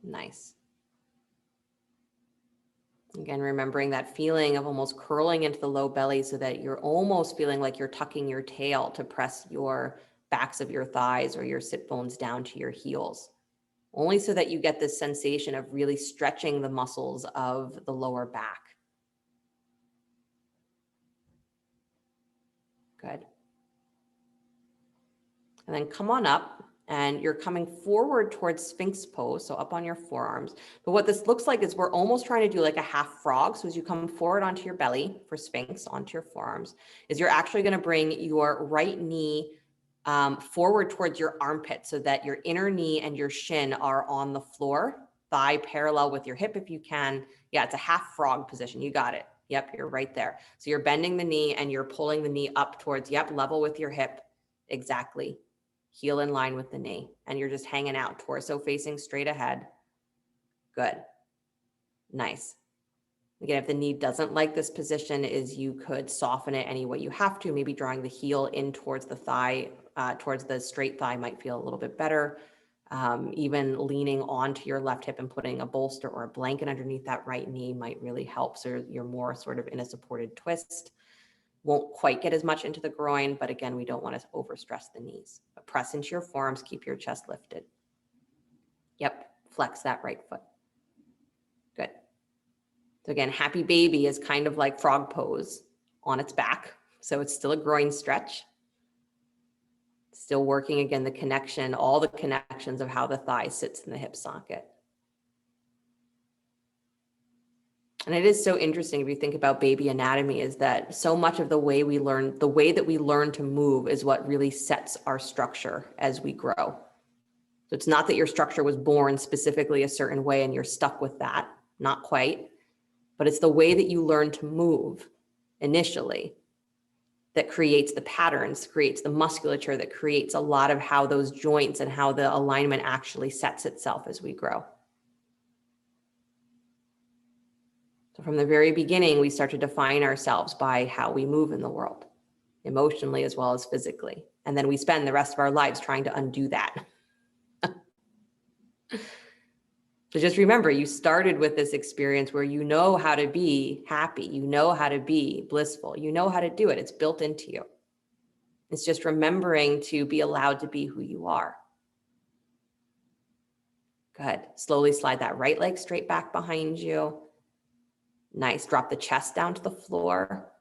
Nice. Again, remembering that feeling of almost curling into the low belly so that you're almost feeling like you're tucking your tail to press your backs of your thighs or your sit bones down to your heels. Only so that you get this sensation of really stretching the muscles of the lower back. Good. And then come on up, and you're coming forward towards Sphinx pose, so up on your forearms. But what this looks like is we're almost trying to do like a half frog. So as you come forward onto your belly for Sphinx, onto your forearms, is you're actually going to bring your right knee forward towards your armpit so that your inner knee and your shin are on the floor, thigh parallel with your hip if you can. Yeah, it's a half frog position. You got it. Yep, you're right there. So you're bending the knee and you're pulling the knee up towards, yep, level with your hip. Exactly. Heel in line with the knee. And you're just hanging out, torso facing straight ahead. Good. Nice. Again, if the knee doesn't like this position, is you could soften it any way you have to, maybe drawing the heel in towards the thigh, towards the straight thigh might feel a little bit better. Even leaning onto your left hip and putting a bolster or a blanket underneath that right knee might really help. So you're more sort of in a supported twist. Won't quite get as much into the groin, but again, we don't want to overstress the knees. But press into your forearms, keep your chest lifted. Yep, flex that right foot. Good. So again, happy baby is kind of like frog pose on its back. So it's still a groin stretch. Still working again, the connection, all the connections of how the thigh sits in the hip socket. And it is so interesting if you think about baby anatomy, is that so much of the way we learn, the way that we learn to move is what really sets our structure as we grow. So it's not that your structure was born specifically a certain way and you're stuck with that, not quite, but it's the way that you learn to move initially that creates the patterns, creates the musculature, that creates a lot of how those joints and how the alignment actually sets itself as we grow. So from the very beginning, we start to define ourselves by how we move in the world, emotionally as well as physically. And then we spend the rest of our lives trying to undo that. So just remember, you started with this experience where you know how to be happy, you know how to be blissful, you know how to do it. It's built into you. It's just remembering to be allowed to be who you are. Good. Slowly slide that right leg straight back behind you. Nice. Drop the chest down to the floor.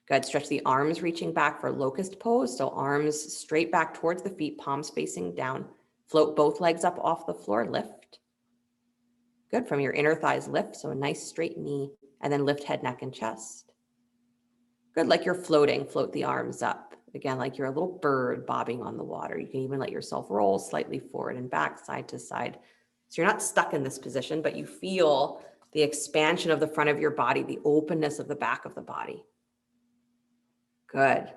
Good. Stretch the arms reaching back for locust pose. So arms straight back towards the feet, palms facing down. Float both legs up off the floor, lift. Good. From your inner thighs, lift. So a nice straight knee, and then lift head, neck, and chest. Good. Like you're floating, float the arms up. Again, like you're a little bird bobbing on the water. You can even let yourself roll slightly forward and back, side to side. So you're not stuck in this position, but you feel the expansion of the front of your body, the openness of the back of the body. Good.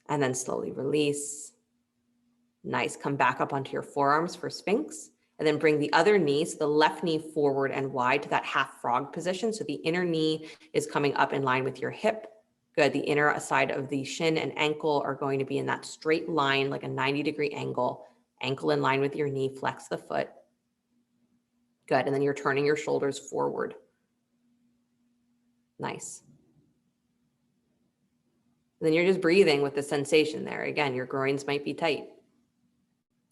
And then slowly release. Nice. Come back up onto your forearms for Sphinx, and then bring the other knee, so the left knee forward and wide to that half frog position. So the inner knee is coming up in line with your hip. Good. The inner side of the shin and ankle are going to be in that straight line, like a 90-degree angle. Ankle in line with your knee, flex the foot. Good. And then you're turning your shoulders forward. Nice. then you're just breathing with the sensation there. Again, your groins might be tight.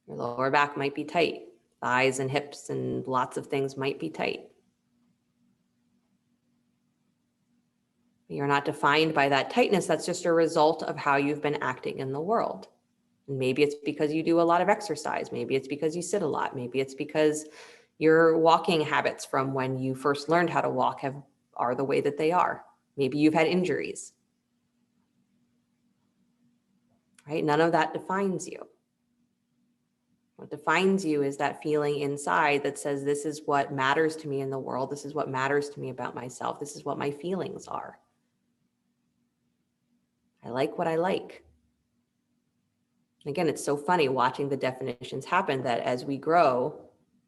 Your lower back might be tight. Thighs and hips and lots of things might be tight. You're not defined by that tightness. That's just a result of how you've been acting in the world. And maybe it's because you do a lot of exercise. Maybe it's because you sit a lot. Maybe it's because your walking habits from when you first learned how to walk are the way that they are. Maybe you've had injuries. Right? None of that defines you. What defines you is that feeling inside that says, this is what matters to me in the world. This is what matters to me about myself. This is what my feelings are. I like what I like. Again, it's so funny watching the definitions happen that as we grow,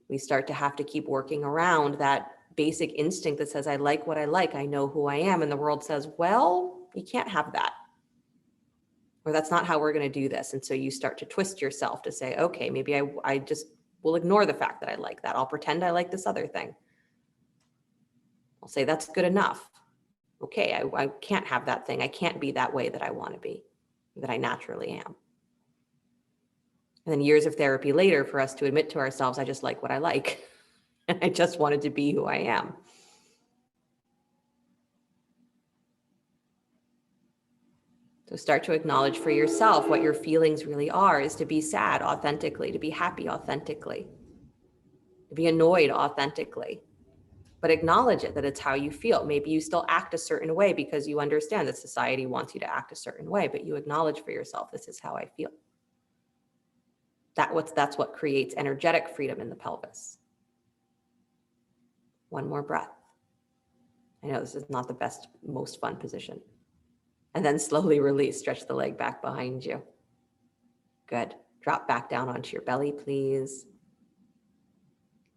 we start to have to keep working around that basic instinct that says, I like what I like. I know who I am. And the world says, well, you can't have that. Or that's not how we're going to do this. And so you start to twist yourself to say, okay, maybe I just will ignore the fact that I like that. I'll pretend I like this other thing. I'll say that's good enough. Okay, I can't have that thing. I can't be that way that I want to be, that I naturally am. And then years of therapy later, for us to admit to ourselves, I just like what I like. And I just wanted to be who I am. So start to acknowledge for yourself what your feelings really are, is to be sad authentically, to be happy authentically, to be annoyed authentically. But acknowledge it, that it's how you feel. Maybe you still act a certain way because you understand that society wants you to act a certain way, but you acknowledge for yourself, this is how I feel. That's what creates energetic freedom in the pelvis. One more breath. I know this is not the best, most fun position. And then slowly release, stretch the leg back behind you. Good. Drop back down onto your belly, please.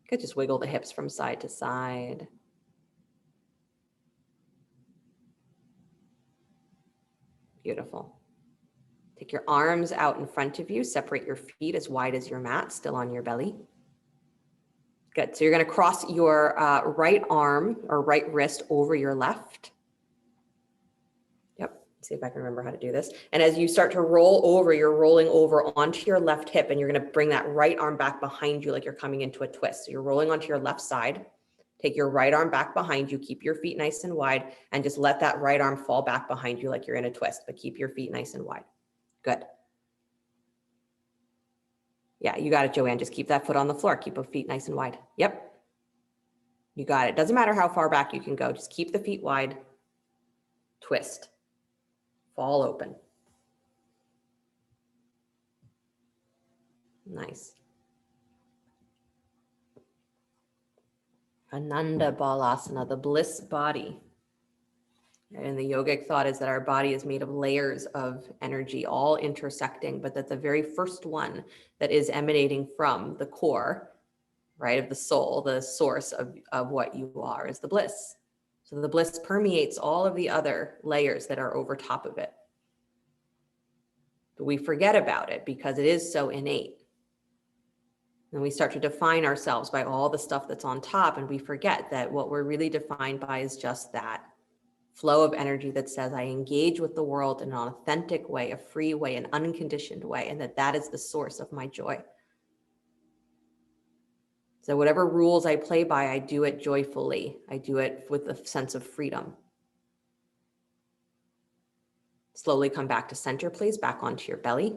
Good, just wiggle the hips from side to side. Beautiful. Take your arms out in front of you, separate your feet as wide as your mat, still on your belly. Good, so you're gonna cross your right arm or right wrist over your left. Yep, see if I can remember how to do this. And as you start to roll over, you're rolling over onto your left hip and you're gonna bring that right arm back behind you like you're coming into a twist. So you're rolling onto your left side. Take your right arm back behind you, keep your feet nice and wide, and just let that right arm fall back behind you like you're in a twist, but keep your feet nice and wide. Good. Yeah, you got it, Joanne. Just keep that foot on the floor. Keep the feet nice and wide. Yep. You got it. Doesn't matter how far back you can go. Just keep the feet wide. Twist. Fall open. Nice. Ananda Balasana, the bliss body. And the yogic thought is that our body is made of layers of energy, all intersecting, but that the very first one that is emanating from the core, right, of the soul, the source of what you are, is the bliss. So the bliss permeates all of the other layers that are over top of it. But we forget about it because it is so innate. And we start to define ourselves by all the stuff that's on top, and we forget that what we're really defined by is just that flow of energy that says, I engage with the world in an authentic way, a free way, an unconditioned way, and that is the source of my joy. So whatever rules I play by, I do it joyfully. I do it with a sense of freedom. Slowly come back to center, please, back onto your belly.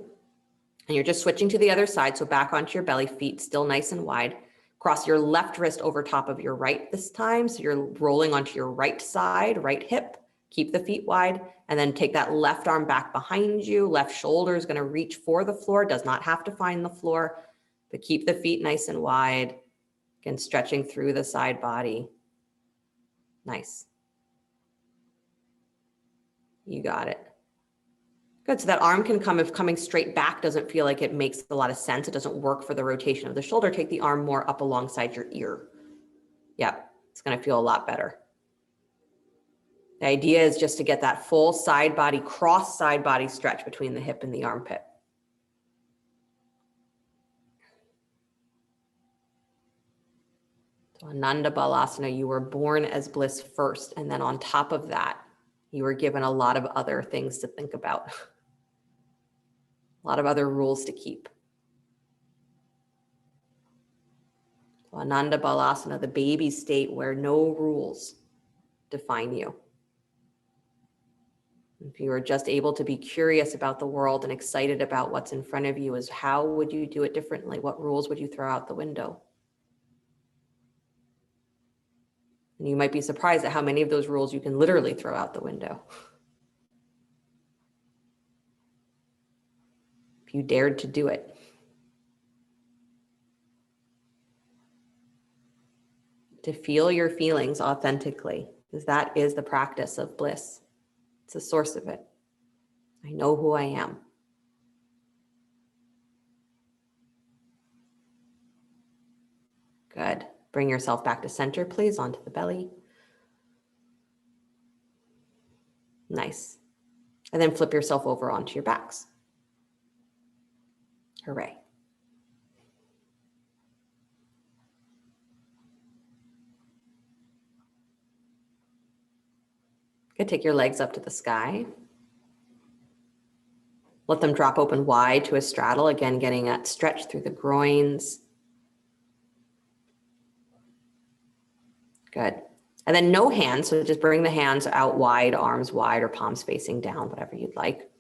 And you're just switching to the other side. So back onto your belly, feet still nice and wide. Cross your left wrist over top of your right this time. So you're rolling onto your right side, right hip. Keep the feet wide. And then take that left arm back behind you. Left shoulder is going to reach for the floor. Does not have to find the floor. But keep the feet nice and wide. Again, stretching through the side body. Nice. You got it. Good, so that arm can come, if coming straight back doesn't feel like it makes a lot of sense, it doesn't work for the rotation of the shoulder, take the arm more up alongside your ear. Yep, it's gonna feel a lot better. The idea is just to get that full side body, cross side body stretch between the hip and the armpit. So Ananda Balasana, you were born as bliss first, and then on top of that, You were given a lot of other things to think about, a lot of other rules to keep. Ananda Balasana, the baby state where no rules define you. If you were just able to be curious about the world and excited about what's in front of you, is how would you do it differently? What rules would you throw out the window? And you might be surprised at how many of those rules you can literally throw out the window. If you dared to do it. To feel your feelings authentically, because that is the practice of bliss. It's the source of it. I know who I am. Good. Bring yourself back to center, please, onto the belly. Nice. And then flip yourself over onto your backs. Hooray. Good. Take your legs up to the sky. Let them drop open wide to a straddle. Again, getting that stretch through the groins. Good. And then no hands. So just bring the hands out wide, arms wide, or palms facing down, whatever you'd like.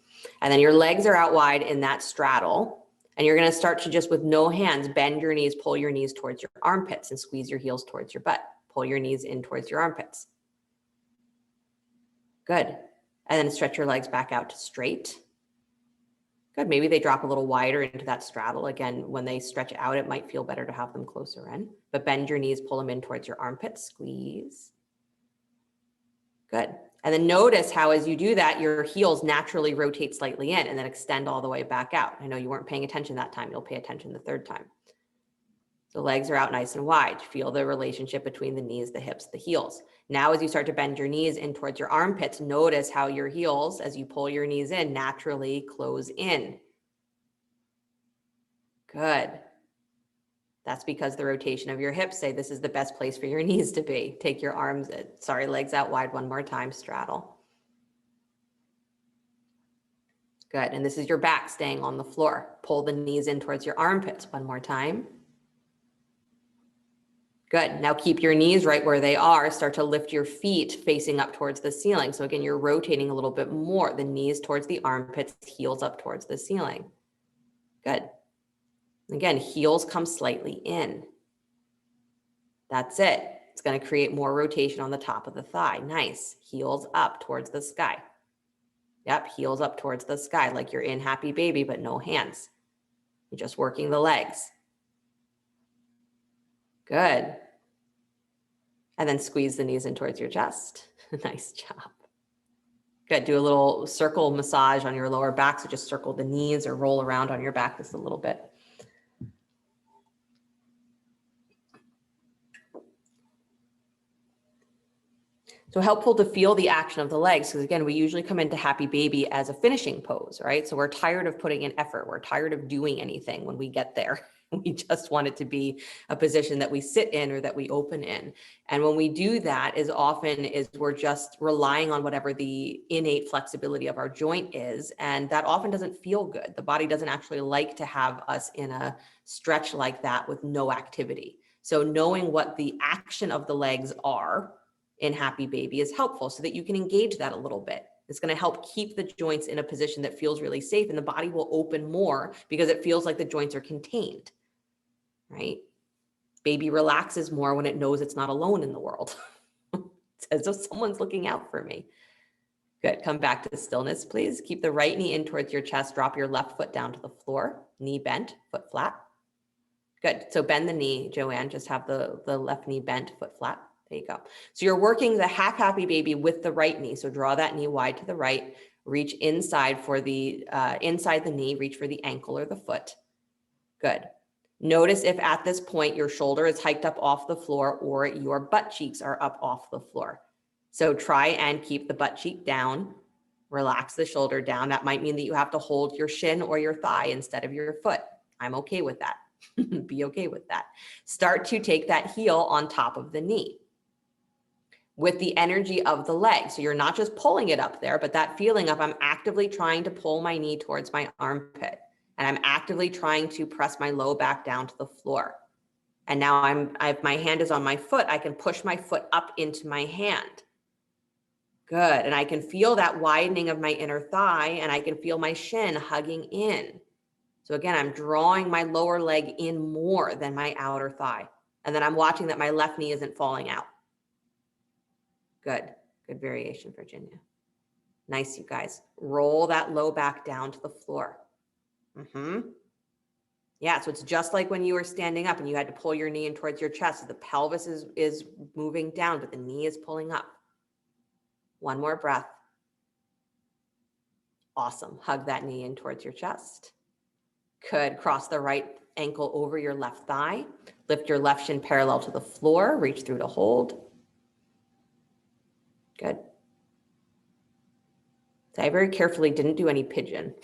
And then your legs are out wide in that straddle. And you're going to start to just, with no hands, bend your knees, pull your knees towards your armpits, and squeeze your heels towards your butt. Pull your knees in towards your armpits. Good. And then stretch your legs back out to straight. Good. Maybe they drop a little wider into that straddle. Again, when they stretch out, it might feel better to have them closer in. But bend your knees, pull them in towards your armpits, squeeze. Good. And then notice how, as you do that, your heels naturally rotate slightly in and then extend all the way back out. I know you weren't paying attention that time. You'll pay attention the third time. The legs are out nice and wide. Feel the relationship between the knees, the hips, the heels. Now, as you start to bend your knees in towards your armpits, notice how your heels, as you pull your knees in, naturally close in. Good. That's because the rotation of your hips say this is the best place for your knees to be. Take your legs out wide one more time, straddle. Good. And this is your back staying on the floor. Pull the knees in towards your armpits one more time. Good. Now keep your knees right where they are. Start to lift your feet facing up towards the ceiling. So again, you're rotating a little bit more. The knees towards the armpits, heels up towards the ceiling. Good. Again, heels come slightly in. That's it. It's going to create more rotation on the top of the thigh. Nice. Heels up towards the sky. Yep, heels up towards the sky, like you're in Happy Baby, but no hands. You're just working the legs. Good. And then squeeze the knees in towards your chest. Nice job. Good. Do a little circle massage on your lower back. So just circle the knees or roll around on your back just a little bit. So helpful to feel the action of the legs, because again, we usually come into Happy Baby as a finishing pose, right? So we're tired of putting in effort. We're tired of doing anything when we get there. We just want it to be a position that we sit in or that we open in. And when we do that, as often is we're just relying on whatever the innate flexibility of our joint is. And that often doesn't feel good. The body doesn't actually like to have us in a stretch like that with no activity. So knowing what the action of the legs are in Happy Baby is helpful so that you can engage that a little bit. It's going to help keep the joints in a position that feels really safe, and the body will open more because it feels like the joints are contained, right? Baby relaxes more when it knows it's not alone in the world. It's as though someone's looking out for me. Good. Come back to stillness, please. Keep the right knee in towards your chest. Drop your left foot down to the floor. Knee bent, foot flat. Good. So bend the knee, Joanne. Just have the left knee bent, foot flat. There you go. So you're working the half Happy Baby with the right knee. So draw that knee wide to the right, reach inside for the, inside the knee, reach for the ankle or the foot. Good. Notice if at this point your shoulder is hiked up off the floor or your butt cheeks are up off the floor. So try and keep the butt cheek down, relax the shoulder down. That might mean that you have to hold your shin or your thigh instead of your foot. I'm okay with that. Be okay with that. Start to take that heel on top of the knee. with the energy of the leg. So you're not just pulling it up there, but that feeling of I'm actively trying to pull my knee towards my armpit, and I'm actively trying to press my low back down to the floor. And now my hand is on my foot. I can push my foot up into my hand. Good. And I can feel that widening of my inner thigh, and I can feel my shin hugging in. So again, I'm drawing my lower leg in more than my outer thigh. And then I'm watching that my left knee isn't falling out. Good. Good variation, Virginia. Nice, you guys. Roll that low back down to the floor. Yeah, so it's just like when you were standing up and you had to pull your knee in towards your chest. So the pelvis is moving down, but the knee is pulling up. One more breath. Awesome. Hug that knee in towards your chest. Good. Cross the right ankle over your left thigh. Lift your left shin parallel to the floor. Reach through to hold. Good. So I very carefully didn't do any pigeon,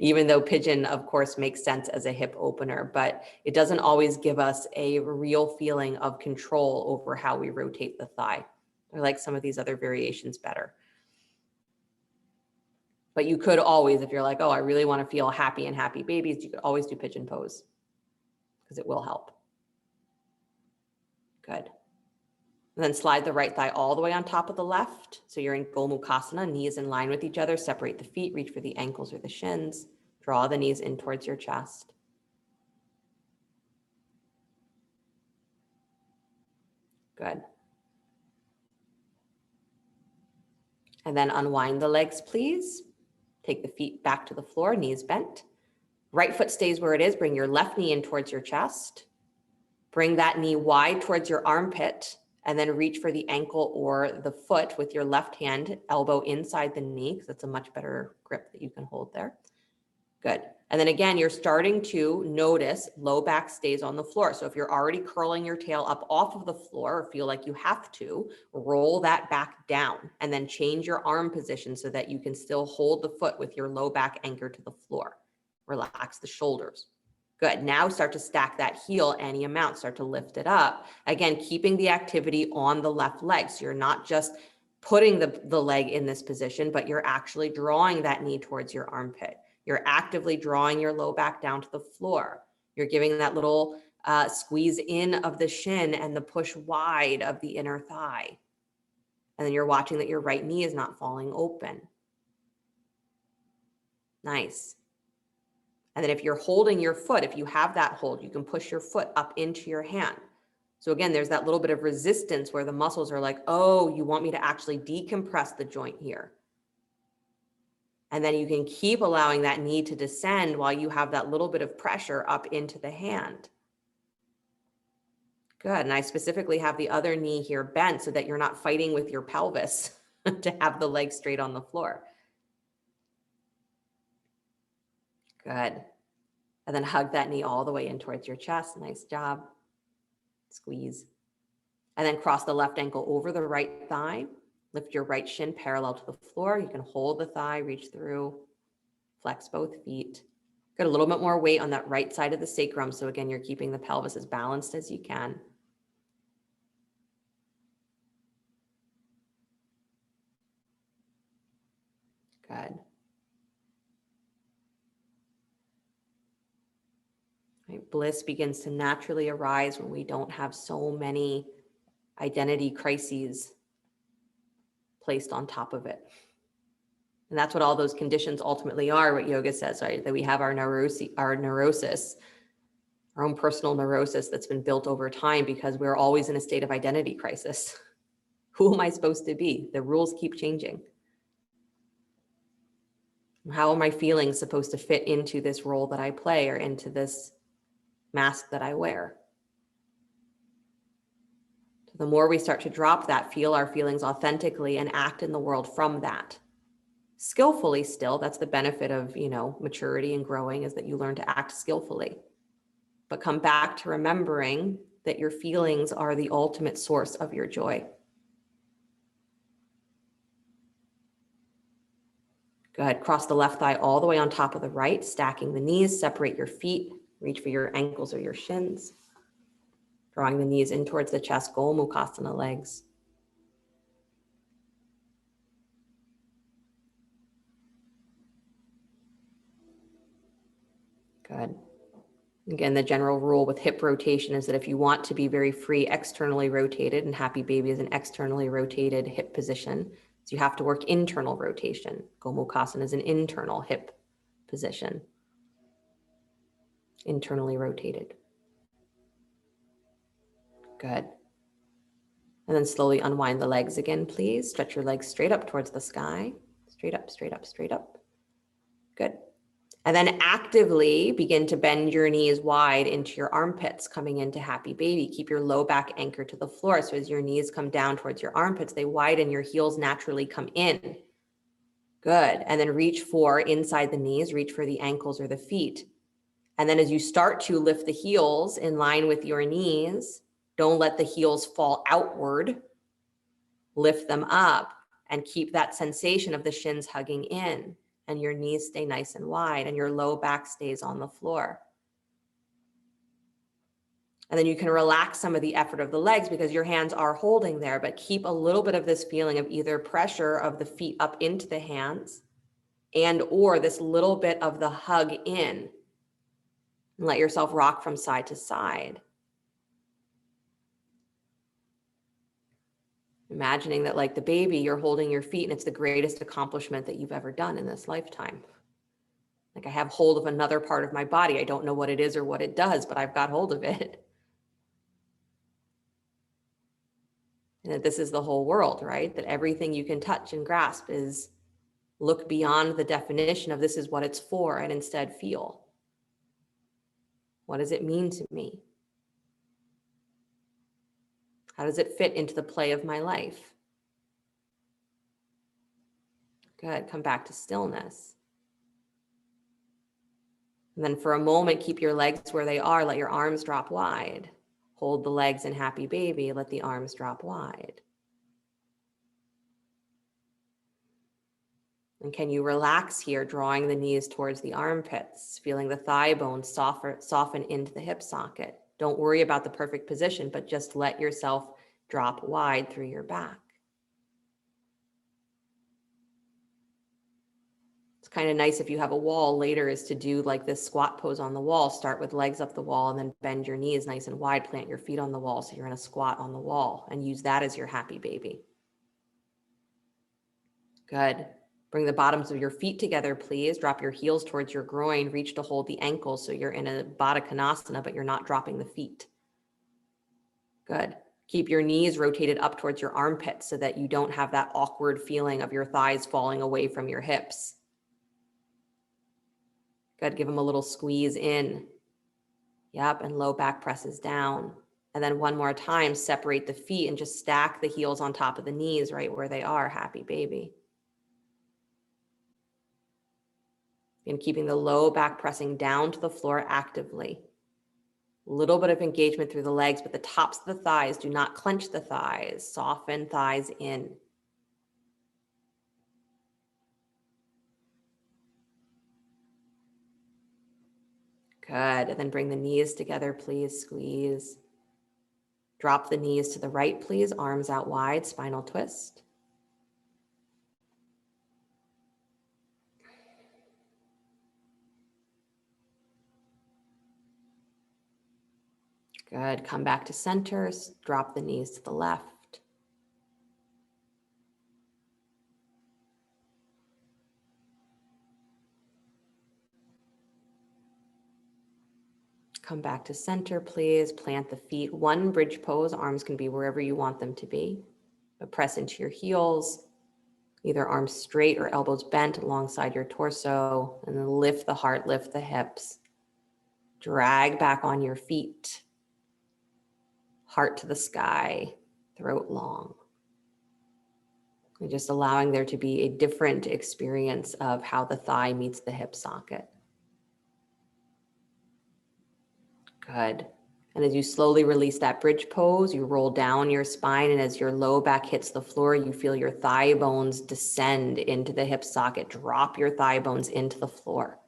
even though pigeon, of course, makes sense as a hip opener, but it doesn't always give us a real feeling of control over how we rotate the thigh. I like some of these other variations better. But you could always, if you're like, oh, I really want to feel happy and happy babies, you could always do pigeon pose because it will help. Good. And then slide the right thigh all the way on top of the left. So you're in Gomukhasana, knees in line with each other. Separate the feet, reach for the ankles or the shins. Draw the knees in towards your chest. Good. And then unwind the legs, please. Take the feet back to the floor, knees bent. Right foot stays where it is. Bring your left knee in towards your chest. Bring that knee wide towards your armpit, and then reach for the ankle or the foot with your left hand, elbow inside the knee, because that's a much better grip that you can hold there. Good. And then again, you're starting to notice low back stays on the floor. So if you're already curling your tail up off of the floor or feel like you have to, roll that back down and then change your arm position so that you can still hold the foot with your low back anchored to the floor. Relax the shoulders. Good. Now start to stack that heel any amount. Start to lift it up. Again, keeping the activity on the left leg. So you're not just putting the leg in this position, but you're actually drawing that knee towards your armpit. You're actively drawing your low back down to the floor. You're giving that little squeeze in of the shin and the push wide of the inner thigh. And then you're watching that your right knee is not falling open. Nice. And then if you're holding your foot, if you have that hold, you can push your foot up into your hand. So again, there's that little bit of resistance where the muscles are like, oh, you want me to actually decompress the joint here. And then you can keep allowing that knee to descend while you have that little bit of pressure up into the hand. Good. And I specifically have the other knee here bent so that you're not fighting with your pelvis to have the leg straight on the floor. Good. And then hug that knee all the way in towards your chest. Nice job. Squeeze. And then cross the left ankle over the right thigh. Lift your right shin parallel to the floor. You can hold the thigh, reach through, flex both feet. Get a little bit more weight on that right side of the sacrum. So again, you're keeping the pelvis as balanced as you can. Good. Right. Bliss begins to naturally arise when we don't have so many identity crises placed on top of it. And that's what all those conditions ultimately are, what yoga says, right? That we have our neurosis, our own personal neurosis that's been built over time because we're always in a state of identity crisis. Who am I supposed to be? The rules keep changing. How are my feelings supposed to fit into this role that I play or into this mask that I wear? So the more we start to drop that, feel our feelings authentically and act in the world from that. Skillfully still, that's the benefit of, maturity and growing, is that you learn to act skillfully. But come back to remembering that your feelings are the ultimate source of your joy. Good. Cross the left thigh all the way on top of the right, stacking the knees, separate your feet, reach for your ankles or your shins. Drawing the knees in towards the chest, Gomukhasana legs. Good. Again, the general rule with hip rotation is that if you want to be very free, externally rotated, and happy baby is an externally rotated hip position, so you have to work internal rotation. Gomukhasana is an internal hip position, internally rotated. Good. And then slowly unwind the legs again, please. Stretch your legs straight up towards the sky. Straight up, straight up, straight up. Good. And then actively begin to bend your knees wide into your armpits, coming into happy baby. Keep your low back anchored to the floor. So as your knees come down towards your armpits, they widen, your heels naturally come in. Good. And then reach for inside the knees, reach for the ankles or the feet. And then as you start to lift the heels in line with your knees, don't let the heels fall outward. Lift them up and keep that sensation of the shins hugging in. And your knees stay nice and wide and your low back stays on the floor. And then you can relax some of the effort of the legs because your hands are holding there, but keep a little bit of this feeling of either pressure of the feet up into the hands and or this little bit of the hug in. And let yourself rock from side to side. Imagining that like the baby, you're holding your feet and it's the greatest accomplishment that you've ever done in this lifetime. Like I have hold of another part of my body. I don't know what it is or what it does, but I've got hold of it. And that this is the whole world, right? That everything you can touch and grasp is look beyond the definition of this is what it's for and instead feel. What does it mean to me? How does it fit into the play of my life? Good. Come back to stillness. And then for a moment, keep your legs where they are. Let your arms drop wide. Hold the legs in happy baby. Let the arms drop wide. And can you relax here, drawing the knees towards the armpits, feeling the thigh bones soften into the hip socket. Don't worry about the perfect position, but just let yourself drop wide through your back. It's kind of nice if you have a wall later is to do like this squat pose on the wall. Start with legs up the wall and then bend your knees nice and wide. Plant your feet on the wall so you're in a squat on the wall and use that as your happy baby. Good. Bring the bottoms of your feet together, please. Drop your heels towards your groin. Reach to hold the ankles so you're in a Baddha Konasana, but you're not dropping the feet. Good. Keep your knees rotated up towards your armpits so that you don't have that awkward feeling of your thighs falling away from your hips. Good. Give them a little squeeze in. Yep. And low back presses down. And then one more time, separate the feet and just stack the heels on top of the knees right where they are. Happy baby. And keeping the low back pressing down to the floor actively. A little bit of engagement through the legs, but the tops of the thighs, do not clench the thighs. Soften thighs in. Good. And then bring the knees together, please. Squeeze. Drop the knees to the right, please. Arms out wide, spinal twist. Good. Come back to center. Drop the knees to the left. Come back to center, please. Plant the feet. One bridge pose. Arms can be wherever you want them to be. But press into your heels. Either arms straight or elbows bent alongside your torso. And then lift the heart, lift the hips. Drag back on your feet. Heart to the sky. Throat long. And just allowing there to be a different experience of how the thigh meets the hip socket. Good. And as you slowly release that bridge pose, you roll down your spine, and as your low back hits the floor, you feel your thigh bones descend into the hip socket. Drop your thigh bones into the floor.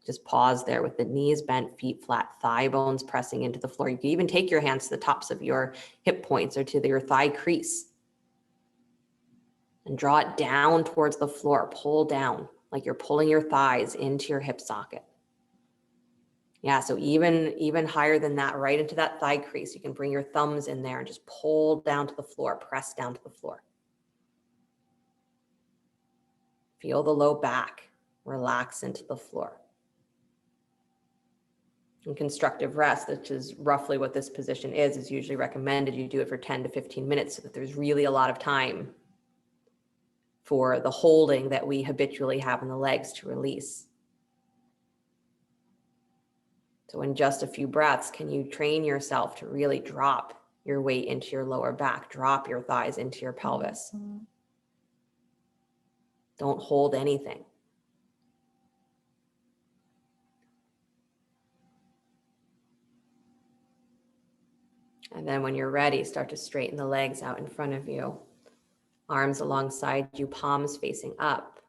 Just pause there with the knees bent, feet flat, thigh bones pressing into the floor. You can even take your hands to the tops of your hip points or to your thigh crease. And draw it down towards the floor. Pull down like you're pulling your thighs into your hip socket. Yeah, so even higher than that, right into that thigh crease. You can bring your thumbs in there and just pull down to the floor, press down to the floor. Feel the low back, relax into the floor. And constructive rest, which is roughly what this position is usually recommended. You do it for 10 to 15 minutes so that there's really a lot of time for the holding that we habitually have in the legs to release. So in just a few breaths, can you train yourself to really drop your weight into your lower back, drop your thighs into your pelvis? Don't hold anything. And then when you're ready, start to straighten the legs out in front of you. Arms alongside you, palms facing up.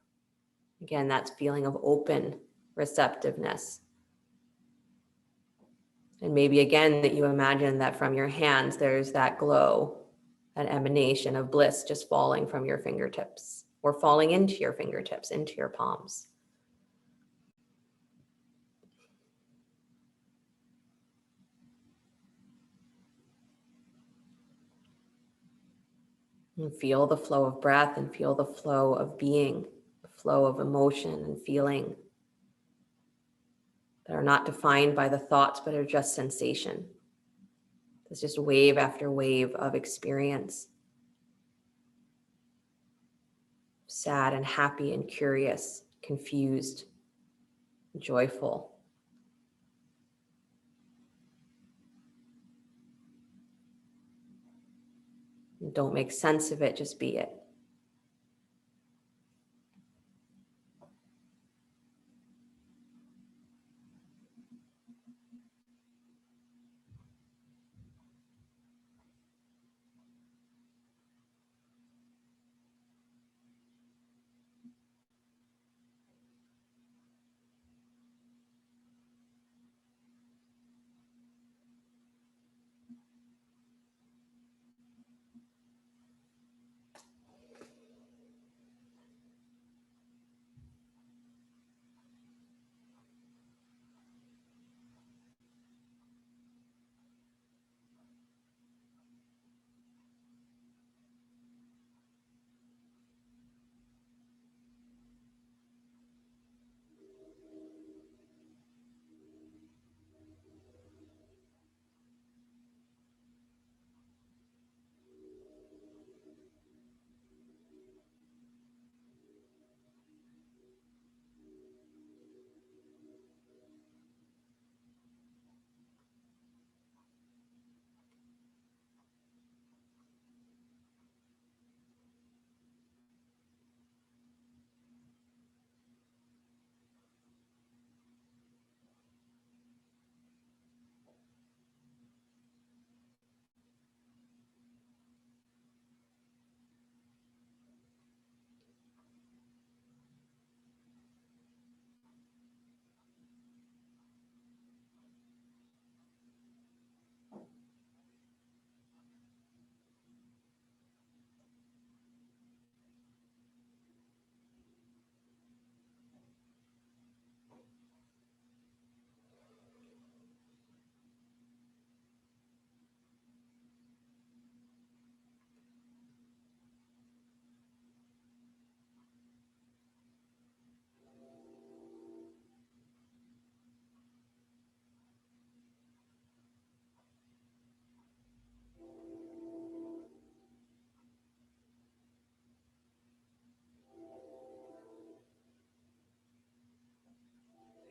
Again, that's feeling of open receptiveness. And maybe again that you imagine that from your hands, there's that glow, that emanation of bliss just falling from your fingertips or falling into your fingertips, into your palms. And feel the flow of breath and feel the flow of being, the flow of emotion and feeling that are not defined by the thoughts, but are just sensation. It's just wave after wave of experience. Sad and happy and curious, confused, joyful. And don't make sense of it, just be it.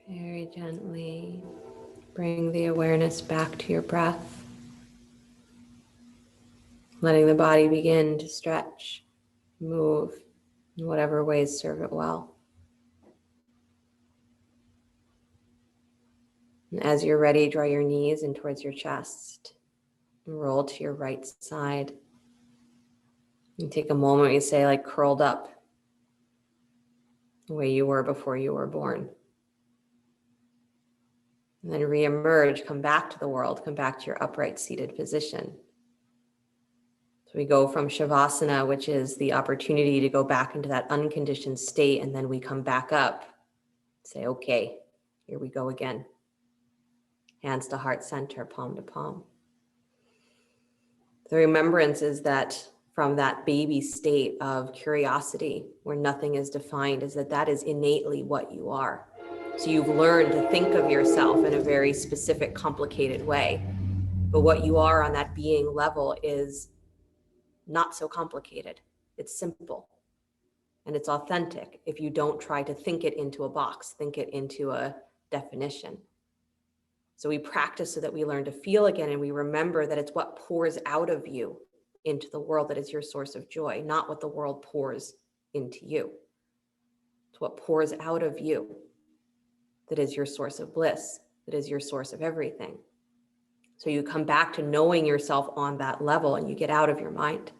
Very gently bring the awareness back to your breath, letting the body begin to stretch, move in whatever ways serve it well. And as you're ready, draw your knees in towards your chest and roll to your right side. And take a moment, you say, like curled up, the way you were before you were born. And then reemerge, come back to the world, come back to your upright seated position. So we go from Shavasana, which is the opportunity to go back into that unconditioned state, and then we come back up, say, okay, here we go again. Hands to heart center, palm to palm. The remembrance is that from that baby state of curiosity where nothing is defined, is that that is innately what you are. So you've learned to think of yourself in a very specific, complicated way. But what you are on that being level is not so complicated. It's simple and it's authentic if you don't try to think it into a box, think it into a definition. So we practice so that we learn to feel again, and we remember that it's what pours out of you into the world that is your source of joy, not what the world pours into you. It's what pours out of you that is your source of bliss, that is your source of everything. So you come back to knowing yourself on that level and you get out of your mind.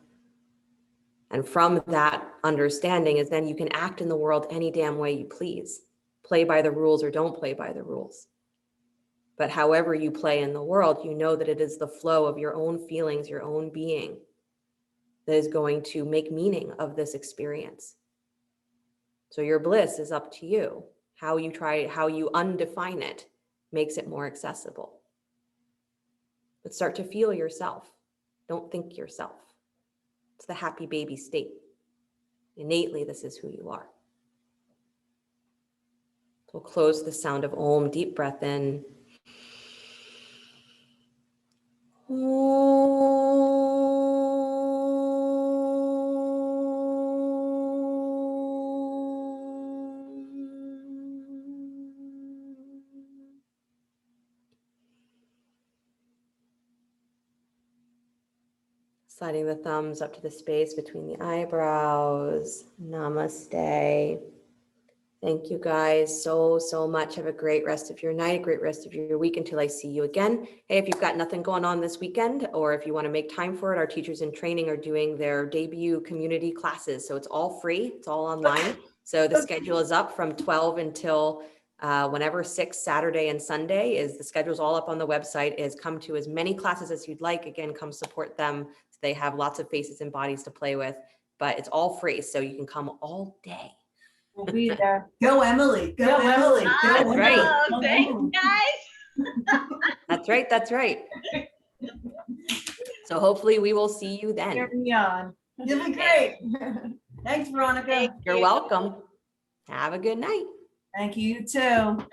And from that understanding is then you can act in the world any damn way you please. Play by the rules or don't play by the rules. But however you play in the world, you know that it is the flow of your own feelings, your own being, that is going to make meaning of this experience. So your bliss is up to you. How you undefine it makes it more accessible. But start to feel yourself. Don't think yourself. It's the happy baby state. Innately, this is who you are. So we'll close with the sound of Om, deep breath in. Sliding the thumbs up to the space between the eyebrows. Namaste. Thank you guys so much. Have a great rest of your night, a great rest of your week until I see you again. Hey, if you've got nothing going on this weekend, or if you want to make time for it, our teachers in training are doing their debut community classes. So it's all free. It's all online. So the schedule is up from 12 until whenever 6, Saturday and Sunday is the schedule's all up on the website. Is come to as many classes as you'd like. Again, come support them. So they have lots of faces and bodies to play with, but it's all free. So you can come all day. We'll be there. Go Emily. Go Emily. Go That's Emily. right. Oh, thanks, guys. That's right. That's right. So hopefully we will see you then. Cheer me on. You'll be great. Thanks, Veronica. Thank You're you. welcome. Have a good night. Thank you, you too. Bye.